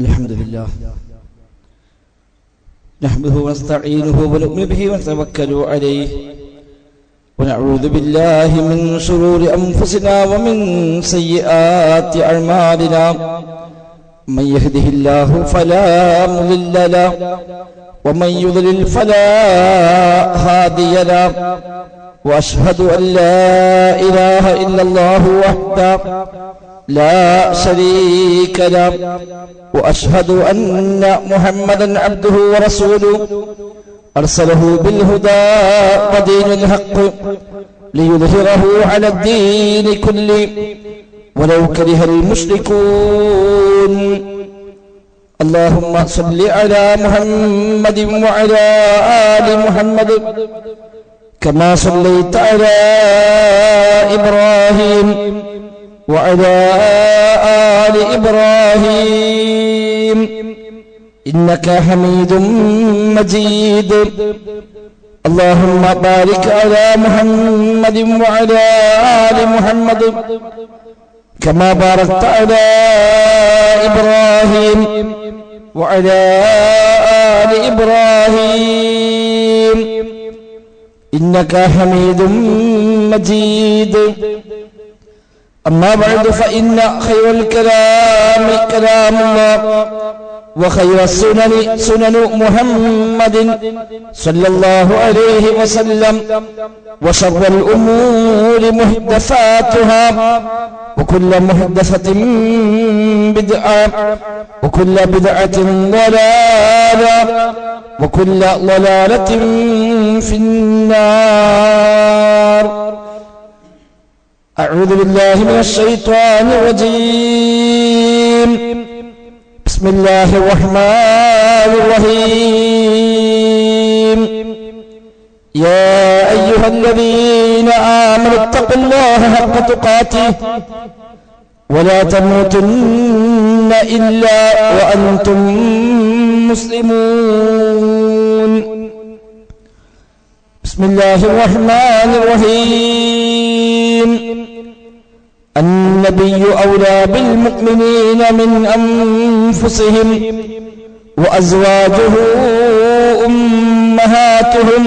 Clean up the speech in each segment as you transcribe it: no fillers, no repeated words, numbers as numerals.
الحمد لله نحمده ونستعينه ونؤمن به ونتوكل عليه ونعوذ بالله من شرور أنفسنا ومن سيئات أعمالنا من يهده الله فلا مضل له ومن يضلل فلا هادي له وأشهد أن لا إله إلا الله وحده لا شريك له وأشهد أن محمدا عبده ورسوله أرسله بالهدى ودين الحق ليظهره على الدين كله ولو كره المشركون اللهم صل على محمد وعلى آل محمد كما صليت على إبراهيم وعلى آل إبراهيم إنك حميد مجيد اللهم بارك على محمد وعلى آل محمد كما باركت على إبراهيم وعلى آل إبراهيم إنك حميد مجيد أما بعد فإن خير الكلام كلام الله وخير السنن سنن محمد صلى الله عليه وسلم وشر الأمور محدثاتها وكل محدثة بدعة وكل بدعة ضلالة وكل ضلالة في النار أعوذ بالله من الشيطان الرجيم بسم الله الرحمن الرحيم يا أيها الذين آمنوا اتقوا الله حق تقاته ولا تموتن إلا وأنتم مسلمون بسم الله الرحمن الرحيم النبي أولى بالمؤمنين من أنفسهم وأزواجه أمهاتهم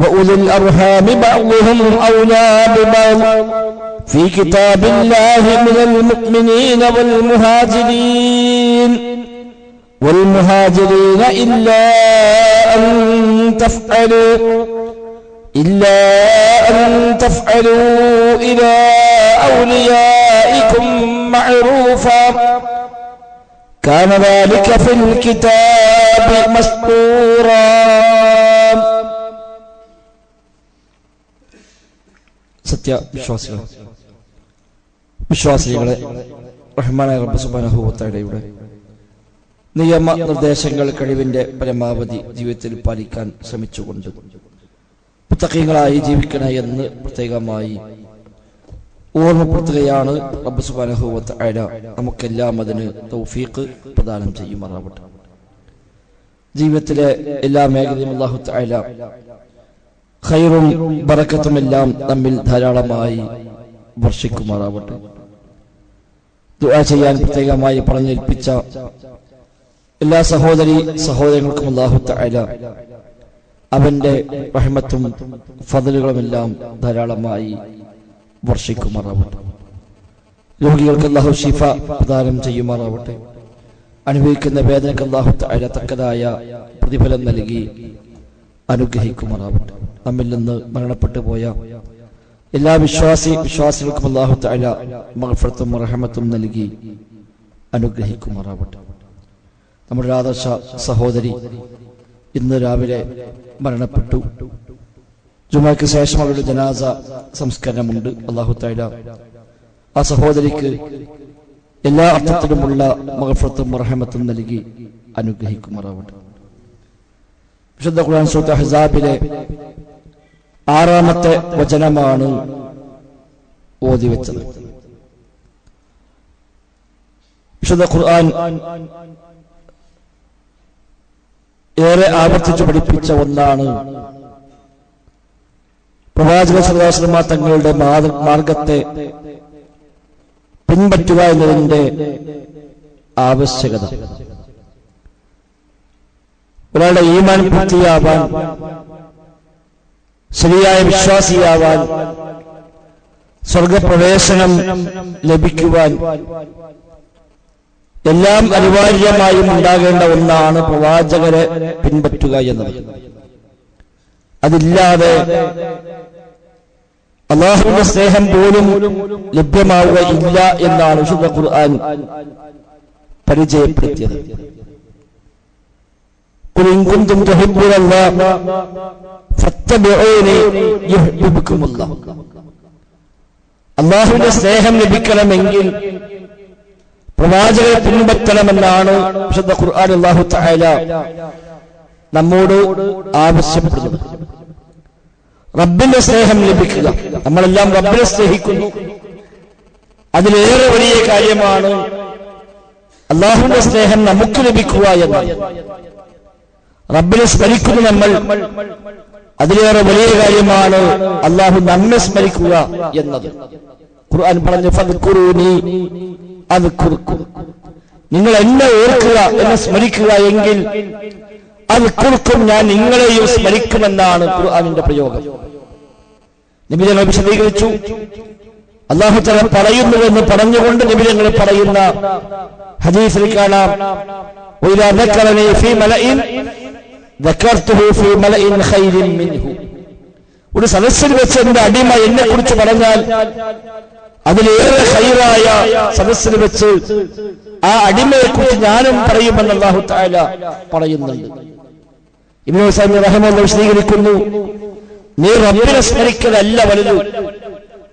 وأولي الأرحام بعضهم أولى ببعض في كتاب الله من المؤمنين والمهاجرين إلا أن تفعلوا إلى أوليائكم معروفا كان ذلك في الكتاب مسطورا വിശ്വാസികളെ റഹ്മാനായ റബ്ബ് സുബ്ഹാനഹു വ തആലയുടെ നിയമ നിർദ്ദേശങ്ങൾ കഴിവിന്റെ പരമാവധി ജീവിതത്തിൽ പാലിക്കാൻ ശ്രമിച്ചുകൊണ്ട് മുത്തഖീങ്ങളായി ജീവിക്കണേ എന്ന് പ്രത്യേകമായി ഓർമ്മപ്പെടുത്തുകയാണ്. റബ്ബ് സുബ്ഹാനഹു വ തആല നമുക്കെല്ലാം അതിന് തൗഫീഖ് പ്രദാനം ചെയ്യുമാറാവട്ടെ. ജീവിതത്തിലെ എല്ലാ മേഖലയും അല്ലാഹു തആല ഖൈറും ബറക്കത്തും എല്ലാം നമ്മിൽ ധാരാളമായി വർഷിക്കുമാറാവട്ടെ. ദുആ ചെയ്യാൻ പ്രത്യേകമായി പറഞ്ഞേൽപ്പിച്ച എല്ലാ സഹോദരങ്ങൾക്കും അല്ലാഹു തആല അവന്റെ റഹ്മത്തും ഫضലുകളുമെല്ലാം ധാരാളമായി വർഷിക്കുമാറാവട്ടെ. രോഗികൾക്ക് അല്ലാഹു ശിഫ പ്രദാനം ചെയ്യുമാറാവട്ടെ. അനുഭവിക്കുന്ന വേദനയ്ക്ക് അല്ലാഹു തആല തക്കതായ പ്രതിഫലം നൽകി അനുഗ്രഹിക്കുമാറാവട്ടെ. നമ്മിൽ നിന്ന് മരണപ്പെട്ടു പോയ എല്ലാ വിശ്വാസികൾക്കും അല്ലാഹു തആല മഗ്ഫിറത്തും റഹ്മത്തും നൽകി അനുഗ്രഹിക്കുമാറാവട്ടെ. നമ്മുടെ ആദർശ സഹോദരി ഇന്ന് രാവിലെ മരണപ്പെട്ടു. ജുമഅക്ക് ശേഷം അവരുടെ ജനാസ സംസ്കരണമുണ്ട്. അല്ലാഹു തആല ആ സഹോദരിക്ക് എല്ലാ അർത്ഥത്തിലുമുള്ള മഗ്ഫിറത്തും റഹ്മത്തും നൽകി അനുഗ്രഹിക്കുമാറാവട്ടെ. വിശുദ്ധ ഖുർആൻ സൂറത്ത് അഹ്സാബിലെ 6-ാമത്തെ വചനമാണ് ഓതി വെച്ചത്. വിശുദ്ധ ഖുർആൻ ഏറെ ആവർത്തിച്ചു പഠിപ്പിച്ച ഒന്നാണ്. പ്രവാചകൻ സല്ലല്ലാഹു അലൈഹി വസല്ലം തങ്ങളുടെ മാർഗത്തെ പിൻപറ്റുക എന്നതിന്റെ ആവശ്യകത. ഒരാളുടെ ഈമാൻ പൂർത്തിയാവാൻ, ശരിയായ വിശ്വാസിയാവാൻ, സ്വർഗപ്രവേശനം ലഭിക്കുവാൻ എല്ലാം അനിവാര്യമായും ഉണ്ടാകേണ്ട ഒന്നാണ് പ്രവാചകരെ പിൻപറ്റുക എന്നത്. അതില്ലാതെ അല്ലാഹുവിന്റെ സ്നേഹം പോലും ലഭ്യമാവുകയില്ല എന്നാണ് വിശുദ്ധ ഖുർആൻ പരിചയപ്പെടുത്തിയത്. ഖുൽ ഇൻ കുൻതും തുഹിബ്ബൂനല്ലാഹ ഫത്തബിഊനി യുഹ്ബിബുകുമുല്ലാഹ്. അല്ലാഹുവിന്റെ സ്നേഹം ലഭിക്കണമെങ്കിൽ പ്രവാചകരെ പിൻപറ്റണമെന്നാണ് വിശുദ്ധ ഖുർആൻ അല്ലാഹു തആല നമ്മോട് ആവശ്യപ്പെടുന്നത്. റബ്ബിന്റെ സ്നേഹം ലഭിക്കുക. നമ്മളെല്ലാം റബ്ബിനെ സ്നേഹിക്കുന്നു. അതിലേറെ വലിയ കാര്യമാണ് അല്ലാഹുവിന്റെ സ്നേഹം നമുക്ക് ലഭിക്കുക എന്നത്. റബ്ബിനെ സ്മരിക്കുന്നു നമ്മൾ, അതിലേറെ വലിയ കാര്യമാണ് അല്ലാഹു നമ്മെ സ്മരിക്കുക എന്നത്. ഖുർആൻ പറഞ്ഞു, ഫദ്കുറൂനി അദ്കുറുക്കും. നിങ്ങൾ എന്നെ ഓർക്കുക, എന്നെ സ്മരിക്കുക എങ്കിൽ അദ്കുറുക്കും, ഞാൻ നിങ്ങളെയും സ്മരിക്കുമെന്നാണ് ഖുർആനിന്റെ പ്രയോഗം. നബി തങ്ങൾ വിശദീകരിച്ചു. അല്ലാഹു തആല പറയുന്നുവെന്ന് പറഞ്ഞുകൊണ്ട് നബി തങ്ങൾ പറയുന്ന ഹദീസിൽ കാണാം, വഇദാ ദക്കറനി ഫീ മലഇൻ ദക്കർതുഹു ഫീ മലഇൻ ഖൈരിൻ മിൻഹു. ഒരു സദസ്സിൽ വെച്ച് എന്റെ അടിമ എന്നെ കുറിച്ച് പറഞ്ഞാൽ അതിലേറെ ഖൈറായ സദസ്സിൽ വെച്ച് ആ അടിമയെ കുറിച്ച് ഞാനും പറയുമെന്ന് അല്ലാഹു തആല പറയുന്നുണ്ട്. ഇബ്നു ഉസൈമീൻ റഹിമഹുല്ലാഹ് വിശദീകരിക്കുന്നു, നീ റബ്ബിനെ സ്മരിക്കലല്ല വലുത്,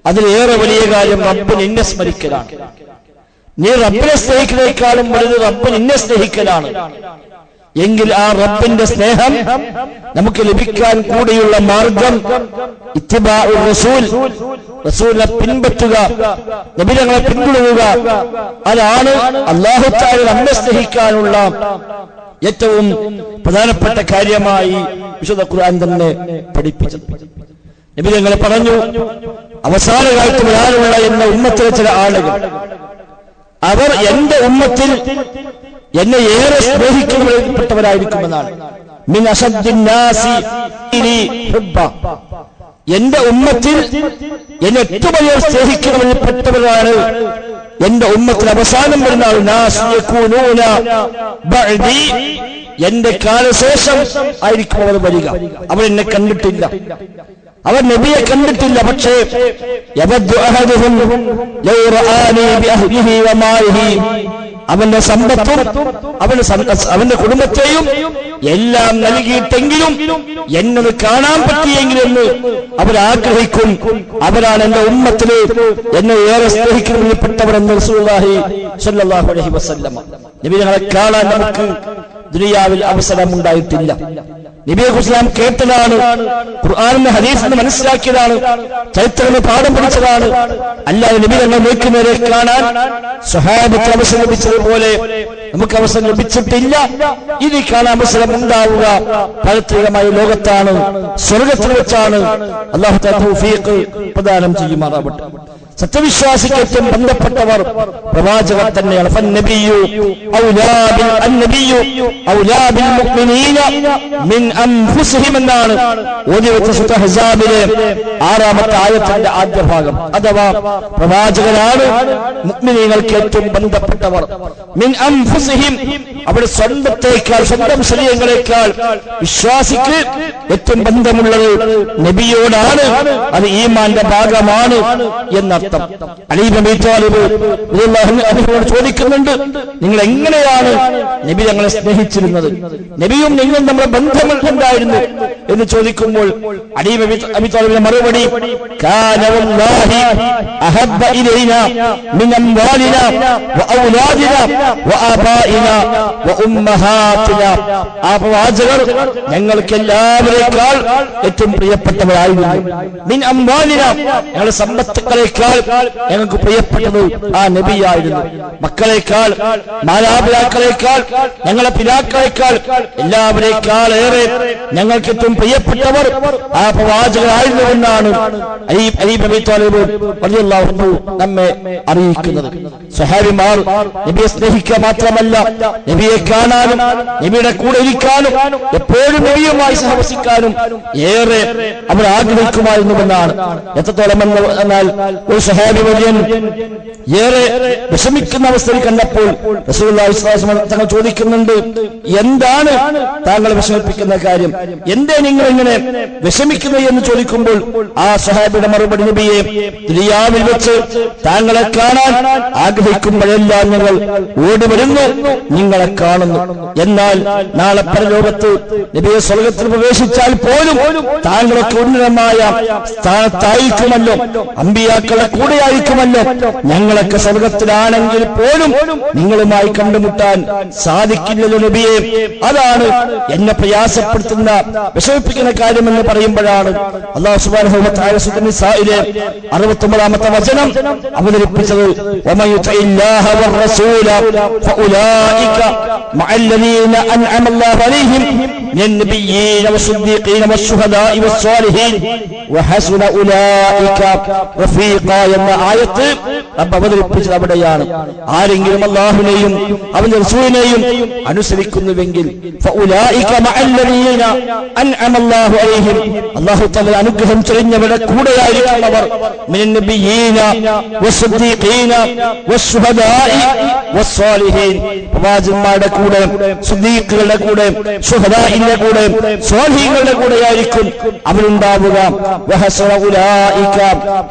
അതിലേറെ വലിയ കാര്യം റബ്ബ് നിന്നെ സ്മരിക്കലാണ്. നീ റബ്ബിനെ സ്നേഹിക്കുന്നതിനേക്കാളും വലുത് റബ്ബ് നിന്നെ സ്നേഹിക്കലാണ്. എങ്കിൽ ആ റബ്ബിന്റെ സ്നേഹം നമുക്ക് ലഭിക്കാൻ കൂടിയുള്ള മാർഗം ഇത്തിബാഉർ റസൂൽ, റസൂലിനെ പിൻപറ്റുക, നബിയെ പിന്തുടരുക. അതാണ് അല്ലാഹു തആല നമ്മെ സ്നേഹിക്കാനുള്ള ഏറ്റവും പ്രധാനപ്പെട്ട കാര്യമായി വിശുദ്ധ ഖുർആൻ തന്നെ പഠിപ്പിച്ചത്. നബി തങ്ങൾ പറഞ്ഞു, അവസാന കാലത്ത് വരാനുള്ള എന്ന ഉമ്മത്തിലെ ചില ആളുകൾ, അവർ എന്റെ ഉമ്മത്തിൽ എന്നെ ഏറെ സ്നേഹിക്കുന്നവരായിരിക്കുമെന്നാണ്. മിൻ അശദ്ദിൻ നാസി ഹുബ്ബ. എന്റെ ഉമ്മത്തിൽ എന്നെ ഏറ്റവും വലിയ സ്നേഹിക്കുന്നവരിൽ പെട്ടവരാണ് എന്റെ ഉമ്മത്തിൽ അവസാനം വരുന്ന ആൾ. നാസ് യകൂനൂന ബഅദി, എന്റെ കാലശേഷം ആയിരിക്കും അവർ വരിക. അവർ എന്നെ കണ്ടിട്ടില്ല, അവർ നബിയെ കണ്ടിട്ടില്ല. പക്ഷേ അവന്റെ സമ്പത്തും അവന്റെ കുടുംബത്തെയും എല്ലാം നൽകിയിട്ടെങ്കിലും എന്നത് കാണാൻ പറ്റിയെങ്കിലെന്ന് അവരാഗ്രഹിക്കും. അവരാണ് എന്റെ ഉമ്മത്തില് എന്നെ ഏറെ സ്നേഹിക്കുന്നവരിൽപ്പെട്ടവരെന്ന് റസൂലുള്ളാഹി സ്വല്ലല്ലാഹു അലൈഹി വസല്ലം. നബി ഞങ്ങളെ കാണാൻ നമുക്ക് ദുനിയാവിൽ അവസരം ഉണ്ടായിട്ടില്ല. നബിയെ കുറിച്ച് നാം കേട്ടതാണ്, ഖുർആനിന്റെ ഹദീസിൽ മനസ്സിലാക്കിയതാണ്, ചരിത്രത്തിൽ പാഠം പഠിച്ചതാണ്. അല്ലാതെ നബി ഞങ്ങൾ നോക്കുന്നവരെ കാണാൻ സ്വഹാബത്തിന് അവസരം ലഭിച്ചതുപോലെ നമുക്ക് അവസരം ലഭിച്ചിട്ടില്ല. ഇനി കാണാൻ അവസരം ഉണ്ടാവുക പാരത്രികമായ ലോകത്താണ്, സ്വർഗത്തിൽ വെച്ചാണ്. അല്ലാഹു തആല തൗഫീഖ് പ്രദാനം ചെയ്യുമാറാവട്ടെ. സത്യവിശ്വാസിക്ക് ഏറ്റവും ബന്ധപ്പെട്ടവർ പ്രവാചകർ തന്നെയാണ്. ഫന്നബിയ്യു ഔലാ ബിൽ മുഅ്മിനീന മിൻ അൻഫുസിഹിം എന്നാണ് ഓതിയ സൂറത്തുൽ അഹ്സാബിലെ 6-ാമത്തെ ആയത്തിന്റെ ആദ്യ ഭാഗം. അഥവാ പ്രവാചകരാണ് മുഅ്മിനീങ്ങൾക്ക് ഏറ്റവും ബന്ധപ്പെട്ടവർ. മിൻ അൻഫുസിഹിം, അവിടെ സ്വന്തത്തേക്കാൾ, സ്വന്തം ശരീരങ്ങളെക്കാൾ വിശ്വാസിക്ക് ഏറ്റവും ബന്ധമുള്ളത് നബിയോടാണ്. അത് ഈമാന്റെ ഭാഗമാണ് എന്നർത്ഥം. അലി ഇബ്നു അബീ ത്വാലിബ് റളിയല്ലാഹു അൻഹു ചോദിക്കുന്നുണ്ട്, നിങ്ങൾ എങ്ങനെയാണ് നബി ഞങ്ങളെ സ്നേഹിച്ചിരുന്നത്, നബിയും നിങ്ങളും നമ്മുടെ ബന്ധം എന്തായിരുന്നു എന്ന് ചോദിക്കുമ്പോൾ അലി ഇബ്നു അബീ ത്വാലിബിന്റെ മറുപടി, കാന വല്ലാഹി അഹബ്ബ ഇലൈനാ മിൻ അംവാലിനാ വഔലാദിനാ വആബാഇനാ വഉമ്മഹാതിനാ. ആ പ്രവാചകർ ഞങ്ങൾക്ക് എല്ലാവരേക്കാൾ ഏറ്റവും പ്രിയപ്പെട്ടവരായിരുന്നു. മിൻ അംവാലിനാ, ഞങ്ങളുടെ സമ്പത്തുക്കളേക്കാൾ ഞങ്ങൾക്ക് പ്രിയപ്പെട്ടത് ആ നബിയായിരുന്നു. മക്കളെക്കാൾ, മാതാപിതാക്കളെക്കാൾ, ഞങ്ങളെ പിതാക്കളെക്കാൾ എല്ലാവരെക്കാൾ ഏറെ ഞങ്ങൾക്ക് ഏറ്റവും പ്രിയപ്പെട്ടവർ ആ പ്രവാചകരായിരുന്നുവെന്നാണ് അലി അബി ത്വാലിബ് റളിയല്ലാഹു അൻഹു നമ്മെ അറിയിക്കുന്നത്. സ്വഹാബിമാർ നബിയെ സ്നേഹിക്കുക മാത്രമല്ല, നബിയെ കാണാനും നബിയുടെ കൂടെ ഇരിക്കാനും എപ്പോഴും നബിയുമായി സഹവസിക്കാനും ഏറെ അവർ ആഗ്രഹിക്കുമായിരുന്നുവെന്നാണ്. എത്രത്തോളം എന്നാൽ ഒരു സ്വഹാബി വര്യൻ ഏറെ വിഷമിക്കുന്ന അവസ്ഥയിൽ കണ്ടപ്പോൾ റസൂലുള്ളാഹി സ്വല്ലല്ലാഹു അലൈഹി വസല്ലം തങ്ങൾ ചോദിക്കുന്നുണ്ട്, എന്താണ് താങ്കളെ വിഷമിപ്പിക്കുന്ന കാര്യം, എന്തേ നിങ്ങൾ ഇങ്ങനെ വിഷമിക്കുന്നത് എന്ന് ചോദിക്കുമ്പോൾ ആ സ്വഹാബിയുടെ മറുപടി, നബിയെ, ദുനിയാവിൽ വെച്ച് താങ്കളെ കാണാൻ ആഗ്രഹിക്കുമ്പോഴെല്ലാം ഞങ്ങൾ ഓടി വരുന്നു, നിങ്ങളെ കാണുന്നു. എന്നാൽ നാളെ പരലോകത്ത് നബിയെ സ്വർഗത്തിൽ പ്രവേശിച്ചാൽ പോലും താങ്കളൊക്കെ ഉന്നതമായ സ്ഥാനത്തായിരിക്കുമല്ലോ, അമ്പിയാക്കളുടെ കൂടെയായിരിക്കുമല്ലോ, ഞങ്ങളൊക്കെ സ്വർഗത്തിലാണെങ്കിൽ പോലും നിങ്ങളുമായി കണ്ടുമുട്ടാൻ സാധിക്കില്ലല്ലോ നബിയെ. അതാണ് എന്നെ പ്രയാസപ്പെടുത്തുന്ന വിഷമിപ്പിക്കുന്ന കാര്യമെന്ന് പറയുമ്പോഴാണ് അല്ലാഹു സുബ്ഹാനഹു വ തആല സൂറത്തുൽ നിസായിലെ 69-ാമത്തെ വചനം അവതരിപ്പിച്ചത്. വമൻ യുതിഇല്ലാഹ വറസൂല ഫഉലൈക മഅല്ലദീന അൻഅമല്ലാഹു അലൈഹിം മിനൻ നബിയ്യീന വസ്സദീഖീന വശുഹദാഇ വസ്സാലിഹീൻ വഹസന ഉലൈക റഫീഖ എന്ന ആയത്ത് അവതരിപ്പിച്ചത് അവിടെയാണ്. ആരെങ്കിലും അല്ലാഹുവിനെയും അവന്റെ റസൂലിനെയും അനുസരിക്കുന്നുവെങ്കിൽ ഫഉലൈക മഅല്ലദീന അൻഅമല്ലാഹു അലൈഹിം, അല്ലാഹു തആല അനുഗ്രഹം ചൊരിഞ്ഞവരുടെ കൂടെയായിരിക്കുന്നവർ, മിനൻ നബിയ്യീന വസ്സദീഖീന വശുഹദാഇ വസ്സാലിഹീൻ, പ്രവാചകന്മാരുടെ കൂടെ, സുദീഖുകളുടെ കൂടെ, ശുഹദാഇന്റെ കൂടെ, സ്വാലിഹീങ്ങളുടെ കൂടെയായിരിക്കും അവരുണ്ടാവുക. വഹസന ഉലൈക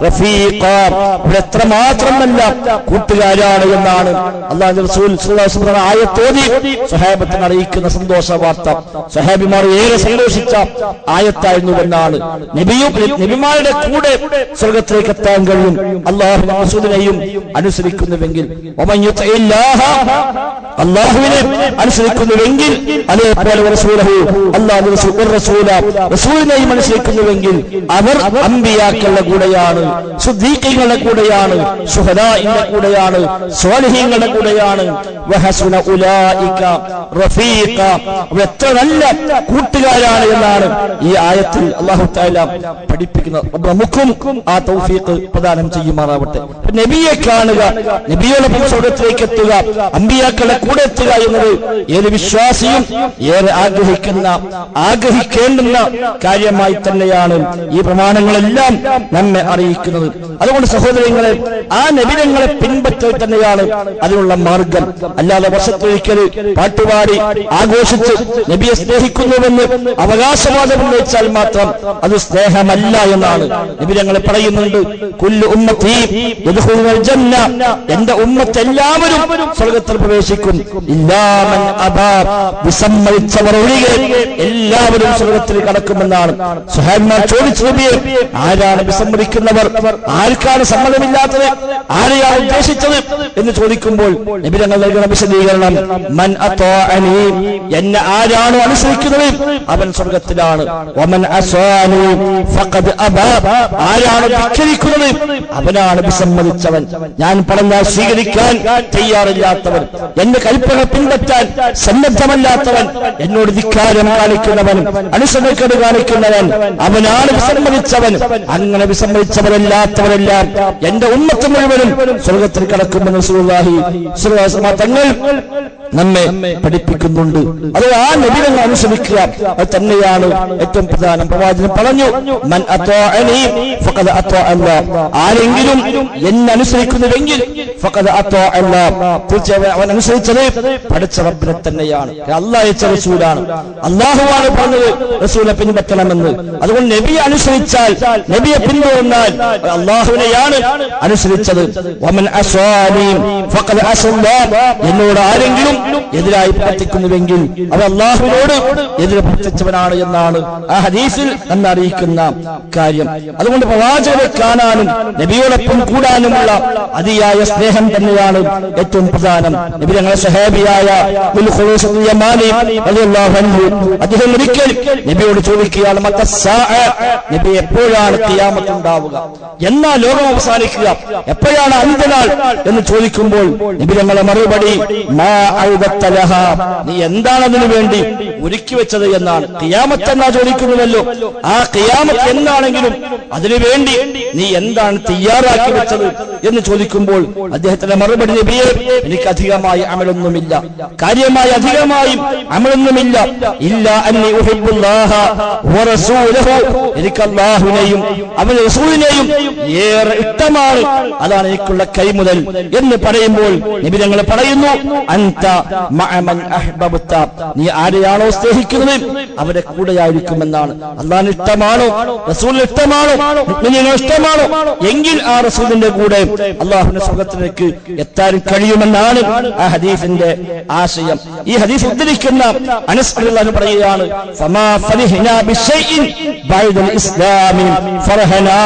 റഫീഖ, എത്ര മാത്രമല്ല കൂട്ടുകാരാണ് എന്നാണ് അല്ലാഹുവിന്റെ റസൂൽ സ്വല്ലല്ലാഹു അലൈഹി വസല്ലം ആയത്തോതി സ്വഹാബത്തിനെ അറിയിക്കുന്ന സന്തോഷ വാർത്ത. സ്വഹാബിമാർ ഏറെ സന്തോഷിച്ച ആയത്തായിരുന്നുവെന്നാണ്. നബിമാരുടെ കൂടെ സ്വർഗത്തിലേക്ക് എത്താൻ കഴിയും അല്ലാഹുവിന്റെ റസൂലിനെയും അനുസരിക്കുന്നുവെങ്കിൽ. അല്ലാഹുവിനെ അനുസരിക്കുന്നുവെങ്കിൽ, അതേപോലെ റസൂലിനെയും അനുസരിക്കുന്നുവെങ്കിൽ അവർ അമ്പിയാക്കളുടെ കൂടെയാണ്, സുദ്ദീഖീങ്ങളുടെ കൂടെയാണ്, ശുഹദാഇന്റെ കൂടെയാണ്, സ്വാലിഹീങ്ങളുടെ കൂടെയാണ്. വഹസുന ഉലൈക റഫീഖ, എത്ര നല്ല കൂട്ടുകാരാണ് എന്നാണ് ഈ ആയത്തിൽ അല്ലാഹു തആല പഠിപ്പിക്കുന്നത്. നമുക്കും ആ തൗഫീഖ് പ്രദാനം ചെയ്യുമാറാവട്ടെ. നബിയെ കാണുക, നബിയോടൊപ്പം സ്വർഗ്ഗത്തിലേക്ക് എത്തുക, അമ്പിയാക്കളുടെ കൂടെ എത്തുക എന്നത് ഏത് വിശ്വാസിയും ഏറെ ആഗ്രഹിക്കേണ്ടുന്ന കാര്യമായി തന്നെയാണ് ഈ പ്രമാണങ്ങളെല്ലാം നമ്മെ അറിയിക്കുന്നത്. അതുകൊണ്ട് സഹോദരങ്ങളെ, ആ നബിതങ്ങളെ പിൻപറ്റൽ തന്നെയാണ് അതിനുള്ള മാർഗം. അല്ലാതെ വർഷത്തൊരിക്കൽ പാട്ടുപാടി ആഘോഷിച്ച് നബിയെ സ്നേഹിക്കുന്നുവെന്ന് അവകാശവാദം ഉന്നയിച്ചാൽ മാത്രം അത് സ്നേഹമല്ല എന്നാണ് നബിതങ്ങൾ പറയുന്നുണ്ട്. കുല്ലു ഉമ്മത്തി യദ്ഖുലുൽ ജന്ന, എന്റെ ഉമ്മത്ത് എല്ലാവരും സ്വർഗ്ഗത്തിൽ പ്രവേശിക്കും, ഇല്ലാ മൻ അബാ, വിസമ്മതിച്ചവർ ഒഴികെ എല്ലാവരും സ്വർഗ്ഗത്തിൽ കടക്കുമെന്നാണ്. സ്വഹാബിമാർ ചോദിച്ചു, നബിയെ, ആരാണ് വിസമ്മതിക്കുന്നവർ, ആർക്കാണ് സമ്മതമില്ലാത്തത്, ആരെയാണ് ഉദ്ദേശിച്ചത് എന്ന് ചോദിക്കുമ്പോൾ നബി തങ്ങൾ നൽകുന്ന വിശദീകരണം, മൻ അത്വാഅനി, എന്നെ ആരാണോ അനുസരിക്കുന്നത് അവൻ സ്വർഗ്ഗത്തിലാണ്. വമൻ അസ്വാനി ഫഖദ് അബാ, ആരാണ് ധിക്കരിക്കുന്നത് അവനാണ് വിസമ്മതിച്ചവൻ. ഞാൻ പറഞ്ഞാൽ സ്വീകരിക്കാൻ തയ്യാറില്ലാത്തവൻ, എന്റെ കൽപ്പന പിൻപറ്റാൻ സന്നദ്ധമല്ലാത്തവൻ, എന്നോട് ധിക്കാരം കാണിക്കുന്നവൻ, അനുസരണക്കേട് കാണിക്കുന്നവൻ, അവനാണ് വിസമ്മതിച്ചവൻ. അങ്ങനെ വിസമ്മതിച്ചവരല്ലാത്തവരെല്ലാം എന്റെ ഉമ്മത്ത് മുഴുവനും സ്വർഗ്ഗത്തിൽ കടക്കുമെന്ന് റസൂലുള്ളാഹി സ്വല്ലല്ലാഹു അലൈഹി വസല്ലം തങ്ങൾ നമ്മെ പഠിപ്പിക്കുന്നുണ്ട്. അത് ആ നബിയെ അനുസരിക്കുക, അത് തന്നെയാണ് ഏറ്റവും പ്രധാനം. പ്രവാചകൻ പറഞ്ഞു, മൻ അത്വാഅനി ഫഖദ് അത്വാഅ അല്ലാഹ്, ആരെങ്കിലും എന്നെ അനുസരിക്കുന്നുവെങ്കിൽ ഫഖദ് അത്വാഅ അല്ലാഹ്, തീർച്ചയായും അവൻ അനുസരിച്ചത് പഠിച്ച റബ്ബിനെ തന്നെയാണ്. അല്ലാഹു അയച്ച റസൂലാണ്, അല്ലാഹുവാണ് പറഞ്ഞത് റസൂലിനെ പിൻപറ്റണമെന്ന്. അതുകൊണ്ട് നബിയെ അനുസരിച്ചാൽ, നബിയെ പിന്തുടർന്നാൽ അല്ലാഹുവിനെയാണ് അനുസരിച്ചത്. വമൻ അസ്വാനി ഫഖദ് അസല്ലാഹ്, എന്നോട് ആരെങ്കിലും എതിരായി പ്രവർത്തിക്കുന്നുവെങ്കിൽ അവൻ അള്ളാഹുവിനോട് എതിരെ പ്രവർത്തിച്ചവനാണ് എന്നാണ് ആ ഹദീസിൽ നമ്മെ അറിയിക്കുന്ന കാര്യം. അതുകൊണ്ട് പ്രവാചകരെ കാണാനും നബിയോടൊപ്പം കൂടാനുമുള്ള അതിയായ സ്നേഹം തന്നെയാണ് ഏറ്റവും പ്രധാനം. നബി ഞങ്ങളെ സഹാബിയായ അദ്ദേഹം ഒരിക്കൽ നബിയോട് ചോദിക്കുകയാണ്, നബി എപ്പോഴാണ് ഖിയാമത്ത് ഉണ്ടാവുക, എന്നാ ലോകം അവസാനിക്കുക, എപ്പോഴാണ് അന്ത്യനാൾ എന്ന് ചോദിക്കുമ്പോൾ നബി ഞങ്ങളെ മറുപടി, മാ ഔദത്തലഹ, നീ എന്താണ് അതിനു വേണ്ടി ഒരുക്കി വെച്ചത് എന്നാണ്. ഖിയാമത്ത് എന്നാ ചോദിക്കുന്നുവല്ലോ, ആ ഖിയാമത്ത് എന്താണെങ്കിലും അതിനുവേണ്ടി നീ എന്താണ് തയ്യാറാക്കി വെച്ചത് എന്ന് ചോദിക്കുമ്പോൾ അദ്ദേഹത്തിന്റെ മറുപടി, നബിയെ എനിക്ക് അധികമായി അമലൊന്നുമില്ല, കാര്യമായി അധികമായും അമലൊന്നുമില്ല, ഇല്ല അന്നി ഉഹിബ്ബുല്ലാഹ വറസൂലഹു, എനിക്ക് അല്ലാഹുവിനെയും അവന്റെ റസൂലിനെയും ഏറെ ഇഷ്ടമാണ്, അതാണ് എനിക്കുള്ള കൈമുതൽ എന്ന് പറയുമ്പോൾ നബി തങ്ങൾ പറയുന്നു, അൻത മഅമൻ അഹ്ബബ്ത, നീ ആരെയാണോ സ്നേഹിക്കുന്നത് അവരെ കൂടെയായിരിക്കുമെന്നാണ്. അല്ലാഹുവിന് ഇഷ്ടമാണോ, റസൂലിന് ഇഷ്ടമാണോ, മുഅ്മിനീങ്ങൾ ഇഷ്ടമാണോ, എങ്കിൽ ആ റസൂലിന്റെ കൂടെ അല്ലാഹുവിന്റെ സ്വർഗ്ഗത്തിലേക്ക് എത്താൻ കഴിയുമെന്നാണ് ആ ഹദീസിന്റെ ആശയം. ഈ ഹദീസ് ഉദ്ധരിക്കുന്ന അനസ് റളിയല്ലാഹു അൻഹു പറയുകയാണ്, ഫമാ ഫരിഹ്നാ ബിശൈഇൻ ബഅദൽ ഇസ്ലാമി ഫർഹനാ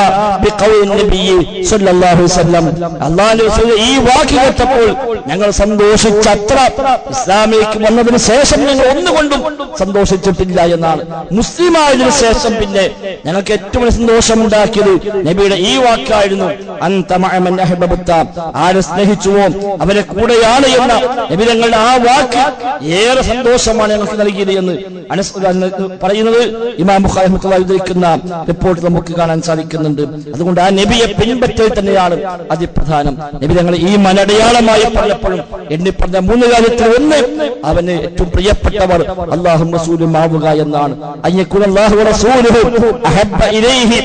ബിഖൗലി നബി സല്ലല്ലാഹു അലൈഹി വസല്ലം. അല്ലാഹുവിന്റെ റസൂൽ ഈ വാക്ക് കേട്ടപ്പോൾ ഞങ്ങൾ സന്തോഷിച്ചത്ര ഇസ്ലാമിലേക്ക് വന്നതിന് ശേഷം ഞങ്ങൾ ഒന്നുകൊണ്ടും സന്തോഷിച്ചിട്ടില്ല എന്നാണ്. മുസ്ലിം ആയതിനു ശേഷം പിന്നെ ഞങ്ങൾക്ക് ഏറ്റവും സന്തോഷമുണ്ടാക്കിയത് നബിയുടെ ഈ വാക്കായിരുന്നു, അൻത മഅമൻ അഹ്ബബ്ത, ആരെ സ്നേഹിച്ചുവോ അവരെ കൂടെയാണ് എന്ന നബി തങ്ങളുടെ ആ വാക്ക് ഏറെ സന്തോഷമാണ് ഞങ്ങൾക്ക് നൽകിയത് എന്ന് അനസ് പറയുന്നത് ഇമാം ബുഖാരി റഹ്മത്തുള്ളാഹി ഉദ്ധരിക്കുന്ന റിപ്പോർട്ട് നമുക്ക് കാണാൻ സാധിക്കുന്നുണ്ട്. അതുകൊണ്ട് ആ നബിയെ പിൻപറ്റൽ തന്നെയാണ് അതിപ്രധാനം. നബി തങ്ങൾ ഈ മനടയാളമായി പറഞ്ഞപ്പോഴും എണ്ണി പറഞ്ഞ മൂന്ന് കാര്യത്തിൽ ഒന്ന്, അവന് ഏറ്റവും പ്രിയപ്പെട്ടവർ അല്ലാഹും റസൂലും ആവുക എന്നാണ്. അയ്യകുന അല്ലാഹു റസൂലുഹു അഹബ്ബ ഇലൈഹി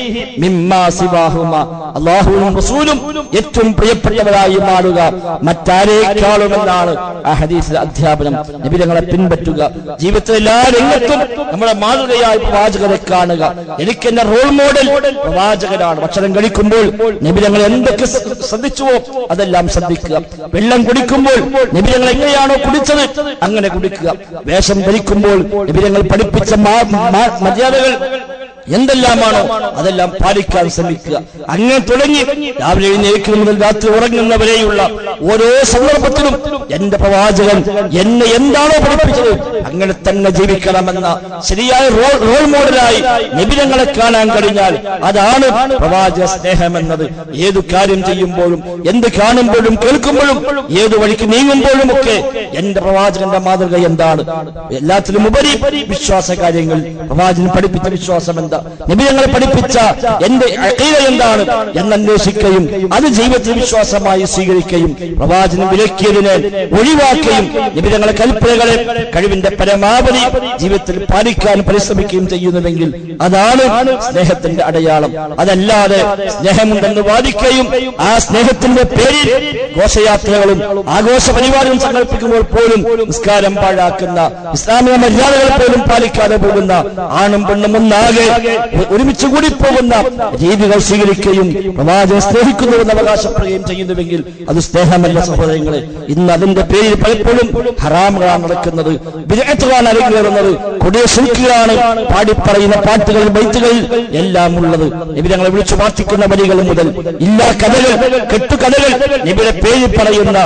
മിമ്മാ സിവാഹുമാ, അല്ലാഹുവും റസൂലും ഏറ്റവും പ്രിയപ്പെട്ടവരായി മാറുക മറ്റാരേക്കാളും എന്നാണ് ആ ഹദീസിലെ അധ്യാപനം. നബി തങ്ങളെ പിൻപറ്റുക, ജീവിതത്തിലെ എല്ലാ രംഗത്തും നമ്മുടെ മാതൃകയായി പ്രവാചകരെ കാണുക. എനിക്ക് എന്റെ റോൾ മോഡൽ പ്രവാചകരാണ്. ഭക്ഷണം കഴിക്കുമ്പോൾ നബി തങ്ങൾ എന്തൊക്കെ ശ്രദ്ധിച്ചുവോ അതെല്ലാം ശ്രദ്ധിക്കുക. വെള്ളം കുടിക്കുമ്പോൾ നബി തങ്ങൾ എങ്ങനെയാണോ കുടിച്ചത് അങ്ങനെ കുടിക്കുക. വേഷം ധരിക്കുമ്പോൾ നബി തങ്ങൾ പഠിപ്പിച്ച മര്യാദകൾ എന്തെല്ലാമാണോ അതെല്ലാം പാലിക്കാൻ ശ്രമിക്കുക. അങ്ങനെ തുടങ്ങി രാവിലെ എഴുന്നേൽക്കുന്നത് മുതൽ രാത്രി ഉറങ്ങുന്നവരെയുള്ള ഓരോ സന്ദർഭത്തിലും എന്റെ പ്രവാചകൻ എന്നെ എന്താണോ പഠിപ്പിച്ചത് അങ്ങനെ തന്നെ ജീവിക്കണമെന്ന ശരിയായ റോൾ മോഡലായി നബിതങ്ങളെ കാണാൻ കഴിഞ്ഞാൽ അതാണ് പ്രവാചക സ്നേഹമെന്നത്. ഏതു കാര്യം ചെയ്യുമ്പോഴും, എന്ത് കാണുമ്പോഴും കേൾക്കുമ്പോഴും, ഏതു വഴിക്ക് നീങ്ങുമ്പോഴും ഒക്കെ എന്റെ പ്രവാചകന്റെ മാതൃക എന്താണ്? എല്ലാത്തിലും ഉപരി വിശ്വാസ കാര്യങ്ങൾ, പ്രവാചകൻ പഠിപ്പിച്ച വിശ്വാസം എന്താ, നബി ഞങ്ങളെ പഠിപ്പിച്ച എന്റെ അഖീദ എന്താണ് എന്നന്വേഷിക്കുകയും അത് ജീവിതത്തിൽ വിശ്വാസമായി സ്വീകരിക്കുകയും പ്രവാചകൻ വിലക്കിയതിനെ ഒഴിവാക്കുകയും നബി ഞങ്ങളെ കൽപ്പനകളെ കഴിവിന്റെ പരമാവധി ജീവിതത്തിൽ പാലിക്കാൻ പരിശ്രമിക്കുകയും ചെയ്യുന്നുവെങ്കിൽ അതാണ് സ്നേഹത്തിന്റെ അടയാളം. അതല്ലാതെ സ്നേഹമുണ്ടെന്ന് വാദിക്കുകയും ആ സ്നേഹത്തിന്റെ പേരിൽ ഘോഷയാത്രകളും ആഘോഷ പരിപാടികളും സംഘടിപ്പിക്കുമ്പോൾ പോലും നിസ്കാരം പാഴാക്കുന്ന, ഇസ്ലാമിക മര്യാദകൾ പോലും പാലിക്കാതെ പോകുന്ന, ആണും പെണ്ണും ഒന്നാകെ ഒരുമിച്ച് കൂടി പോകുന്ന രീതികൾ സ്വീകരിക്കുകയും പ്രവാചകനെ സ്നേഹിക്കുന്നുവെന്ന് അവകാശപ്പെടുകയും ചെയ്യുന്നുവെങ്കിൽ അത് സ്നേഹമല്ല സഹോദരങ്ങളെ. ഇന്ന് അതിന്റെ പേരിൽ പലപ്പോഴും ഹറാമുകളാണ് നടക്കുന്നത്, ബിദ്അത്തുകളാണ് അരങ്ങേറുന്നത്, കൊടിയ ശിർക്കുകളാണ് പാടിപ്പറയുന്ന പാട്ടുകളിൽ ബൈത്തുകളിൽ എല്ലാം ഉള്ളത്. നബി ഞങ്ങളെ വിളിച്ചു പ്രാർത്ഥിക്കുന്ന വരികൾ മുതൽ ഇല്ലാ കഥകൾ, കെട്ടുകഥകൾ, നബിയുടെ പേരിൽ പറയുന്ന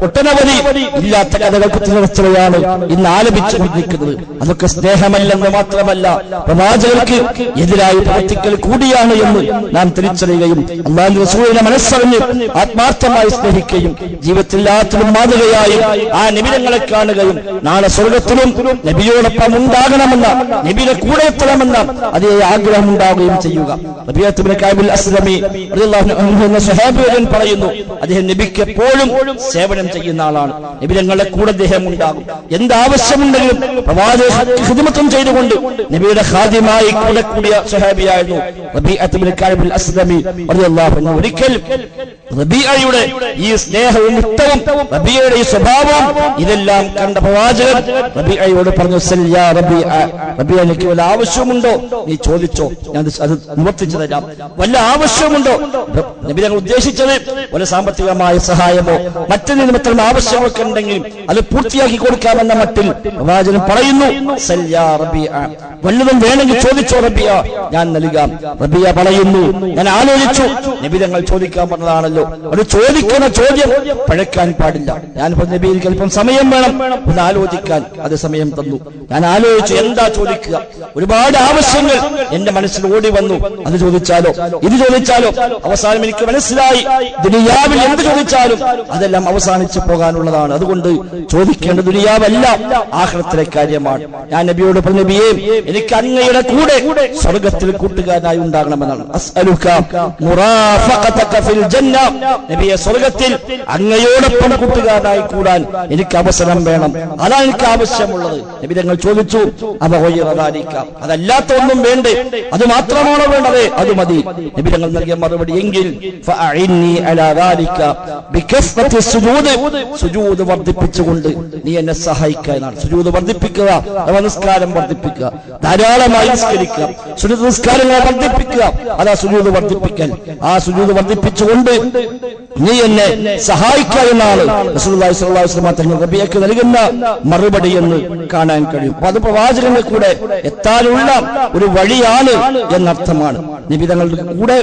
ഒട്ടനവധി ഇല്ലാത്ത കഥകൾ കുത്തിനിറച്ചവയാണ് ഇന്ന് ആലപിച്ചു കൊണ്ടിരിക്കുന്നത്. അതൊക്കെ സ്നേഹമല്ലെന്ന് മാത്രമല്ല പ്രവാചകർക്ക് എതിരായി പ്രവർത്തിക്കൽ കൂടിയാണ് എന്ന് നാം തിരിച്ചറിയുകയും അല്ലാഹുവിന്റെ റസൂലിനെ മനസ്സറിഞ്ഞ് ആത്മാർത്ഥമായി സ്നേഹിക്കുകയും ജീവിതത്തിൽ എല്ലാത്തിലും മാതൃകയായി ആ നബിതങ്ങളെ കാണുകയും നാളെ സ്വർഗത്തിലും നബിയോടൊപ്പം ഉണ്ടാകണമെന്ന, നബിയുടെ കൂടെ എത്തണമെന്ന അതേ ആഗ്രഹം ഉണ്ടാവുകയും ചെയ്യുക. റബീഅത്ത് ഇബ്നു കഅബ് അസ്ലമി റളിയല്ലാഹു അൻഹു എന്ന സ്വഹാബിയൻ പറയുന്നു, അദ്ദേഹം നബിക്ക് എപ്പോഴും സേവനം ചെയ്യുന്ന ആളാണ്. നബിതങ്ങളുടെ കൂടെ അദ്ദേഹം ഉണ്ടാകും. എന്താവശ്യമുണ്ടെങ്കിലും പ്രവാചക ഖിദ്മത്തും ചെയ്തുകൊണ്ട് നബിയുടെ ഖാദിമായി കൂടെ കൂടിയ സ്വഹാബിയായിരുന്നു റബീഅത്ത് ഇബ്നു കഅബ് അസ്ലമി റളിയല്ലാഹു അൻഹു. ഒരിക്കൽ റബീഅയുടെ ഈ സ്നേഹവും ഇഷ്ടവും റബീഅയുടെ ഈ സ്വഭാവം ഇതെല്ലാം കണ്ട പ്രവാചകൻ റബീഅയോട് പറഞ്ഞു, സൽ യാ റബീഅ, റബീഅ എനിക്ക് വല്ല ആവശ്യമുണ്ടോ നീ ചോദിച്ചോ, ഞാൻ അത് നിവർത്തിച്ചു തരാം. വല്ല ആവശ്യമുണ്ടോ? നബി ഞങ്ങൾ ഉദ്ദേശിച്ചത് വല്ല സാമ്പത്തികമായ സഹായമോ മറ്റു നിമിത്തം ആവശ്യമൊക്കെ ഉണ്ടെങ്കിൽ അത് പൂർത്തിയാക്കി കൊടുക്കാമെന്ന മട്ടിൽ പ്രവാചകൻ പറയുന്നു, സൽ യാ റബീഅ, വല്ലതും വേണമെങ്കിൽ ചോദിച്ചോ റബീഅ, ഞാൻ നൽകാം. റബീഅ പറയുന്നു, ഞാൻ ആലോചിച്ചു. നബി ഞങ്ങൾ ചോദിക്കാൻ പറഞ്ഞതാണല്ലോ, ഒരു ചോദിക്കുന്ന ചോദ്യം പഴക്കാൻ പാടില്ല. ഞാൻ നബിയിൽ അല്പം സമയം വേണം ഒന്ന് ആലോചിക്കാൻ. അത് സമയം തന്നു. ഞാൻ ആലോചിച്ചു എന്താ ചോദിക്കുക. ഒരുപാട് ആവശ്യങ്ങൾ എന്റെ മനസ്സിൽ ഓടി വന്നു. അത് ചോദിച്ചാലോ ഇത് ചോദിച്ചാലോ? അവസാനം എനിക്ക് മനസ്സിലായി, ദുനിയാവിൽ എന്ത് ചോദിച്ചാലും അതെല്ലാം അവസാനിച്ചു പോകാനുള്ളതാണ്. അതുകൊണ്ട് ചോദിക്കേണ്ട ദുനിയാവല്ല, ആഖിറത്തിലെ കാര്യമാണ്. ഞാൻ നബിയോട് പറഞ്ഞു, നബിയേ എനിക്ക് അങ്ങയുടെ കൂടെ സ്വർഗത്തിൽ കൂട്ടുകാരനായി ഉണ്ടാകണമെന്നാണ്. അസ്അലുക മുറാഫഖതക ഫിൽ ജന്ന, നബിയെ സ്വർഗത്തിൽ അങ്ങയോടൊപ്പം കൂട്ടുകാരനായി കൂടാൻ എനിക്ക് അവസരം വേണം. അതാണ് എനിക്ക് ആവശ്യമുള്ളത്. നബി തങ്ങൾ ചോദിച്ചു, അതല്ലാത്ത ഒന്നും വേണ്ടേ? അത് മാത്രമാണോ വേണ്ടത്? അത് മതി. നബി തങ്ങൾ നൽകിയ മറുപടി, എങ്കിൽ സുജൂദ് വർദ്ധിപ്പിച്ചുകൊണ്ട് നീ എന്നെ സഹായിക്കുക എന്നാണ്. സുജൂദ് വർദ്ധിപ്പിക്കുക, നമസ്കാരം വർദ്ധിപ്പിക്കുക, ധാരാളമായി നിസ്കരിക്കുക, സുന്നത്ത് നിസ്കാരങ്ങളെ വർദ്ധിപ്പിക്കുക, അതാ സുജൂദ് വർദ്ധിപ്പിക്കൽ. ആ സുജൂദ് വർദ്ധിപ്പിച്ചുകൊണ്ട് നീ എന്നെ സഹായിക്കുക എന്നാണ് റസൂലുള്ളാഹി സ്വല്ലല്ലാഹു അലൈഹി വസല്ലം തങ്ങൾ റബീഅക്ക് നൽകുന്ന മറുപടി എന്ന് കാണാൻ കഴിയും. അത് പ്രവാചകന്റെ കൂടെ എത്താനുള്ള ഒരു വഴിയാണ് എന്നർത്ഥമാണ്. നബി തങ്ങളുടെ കൂടെ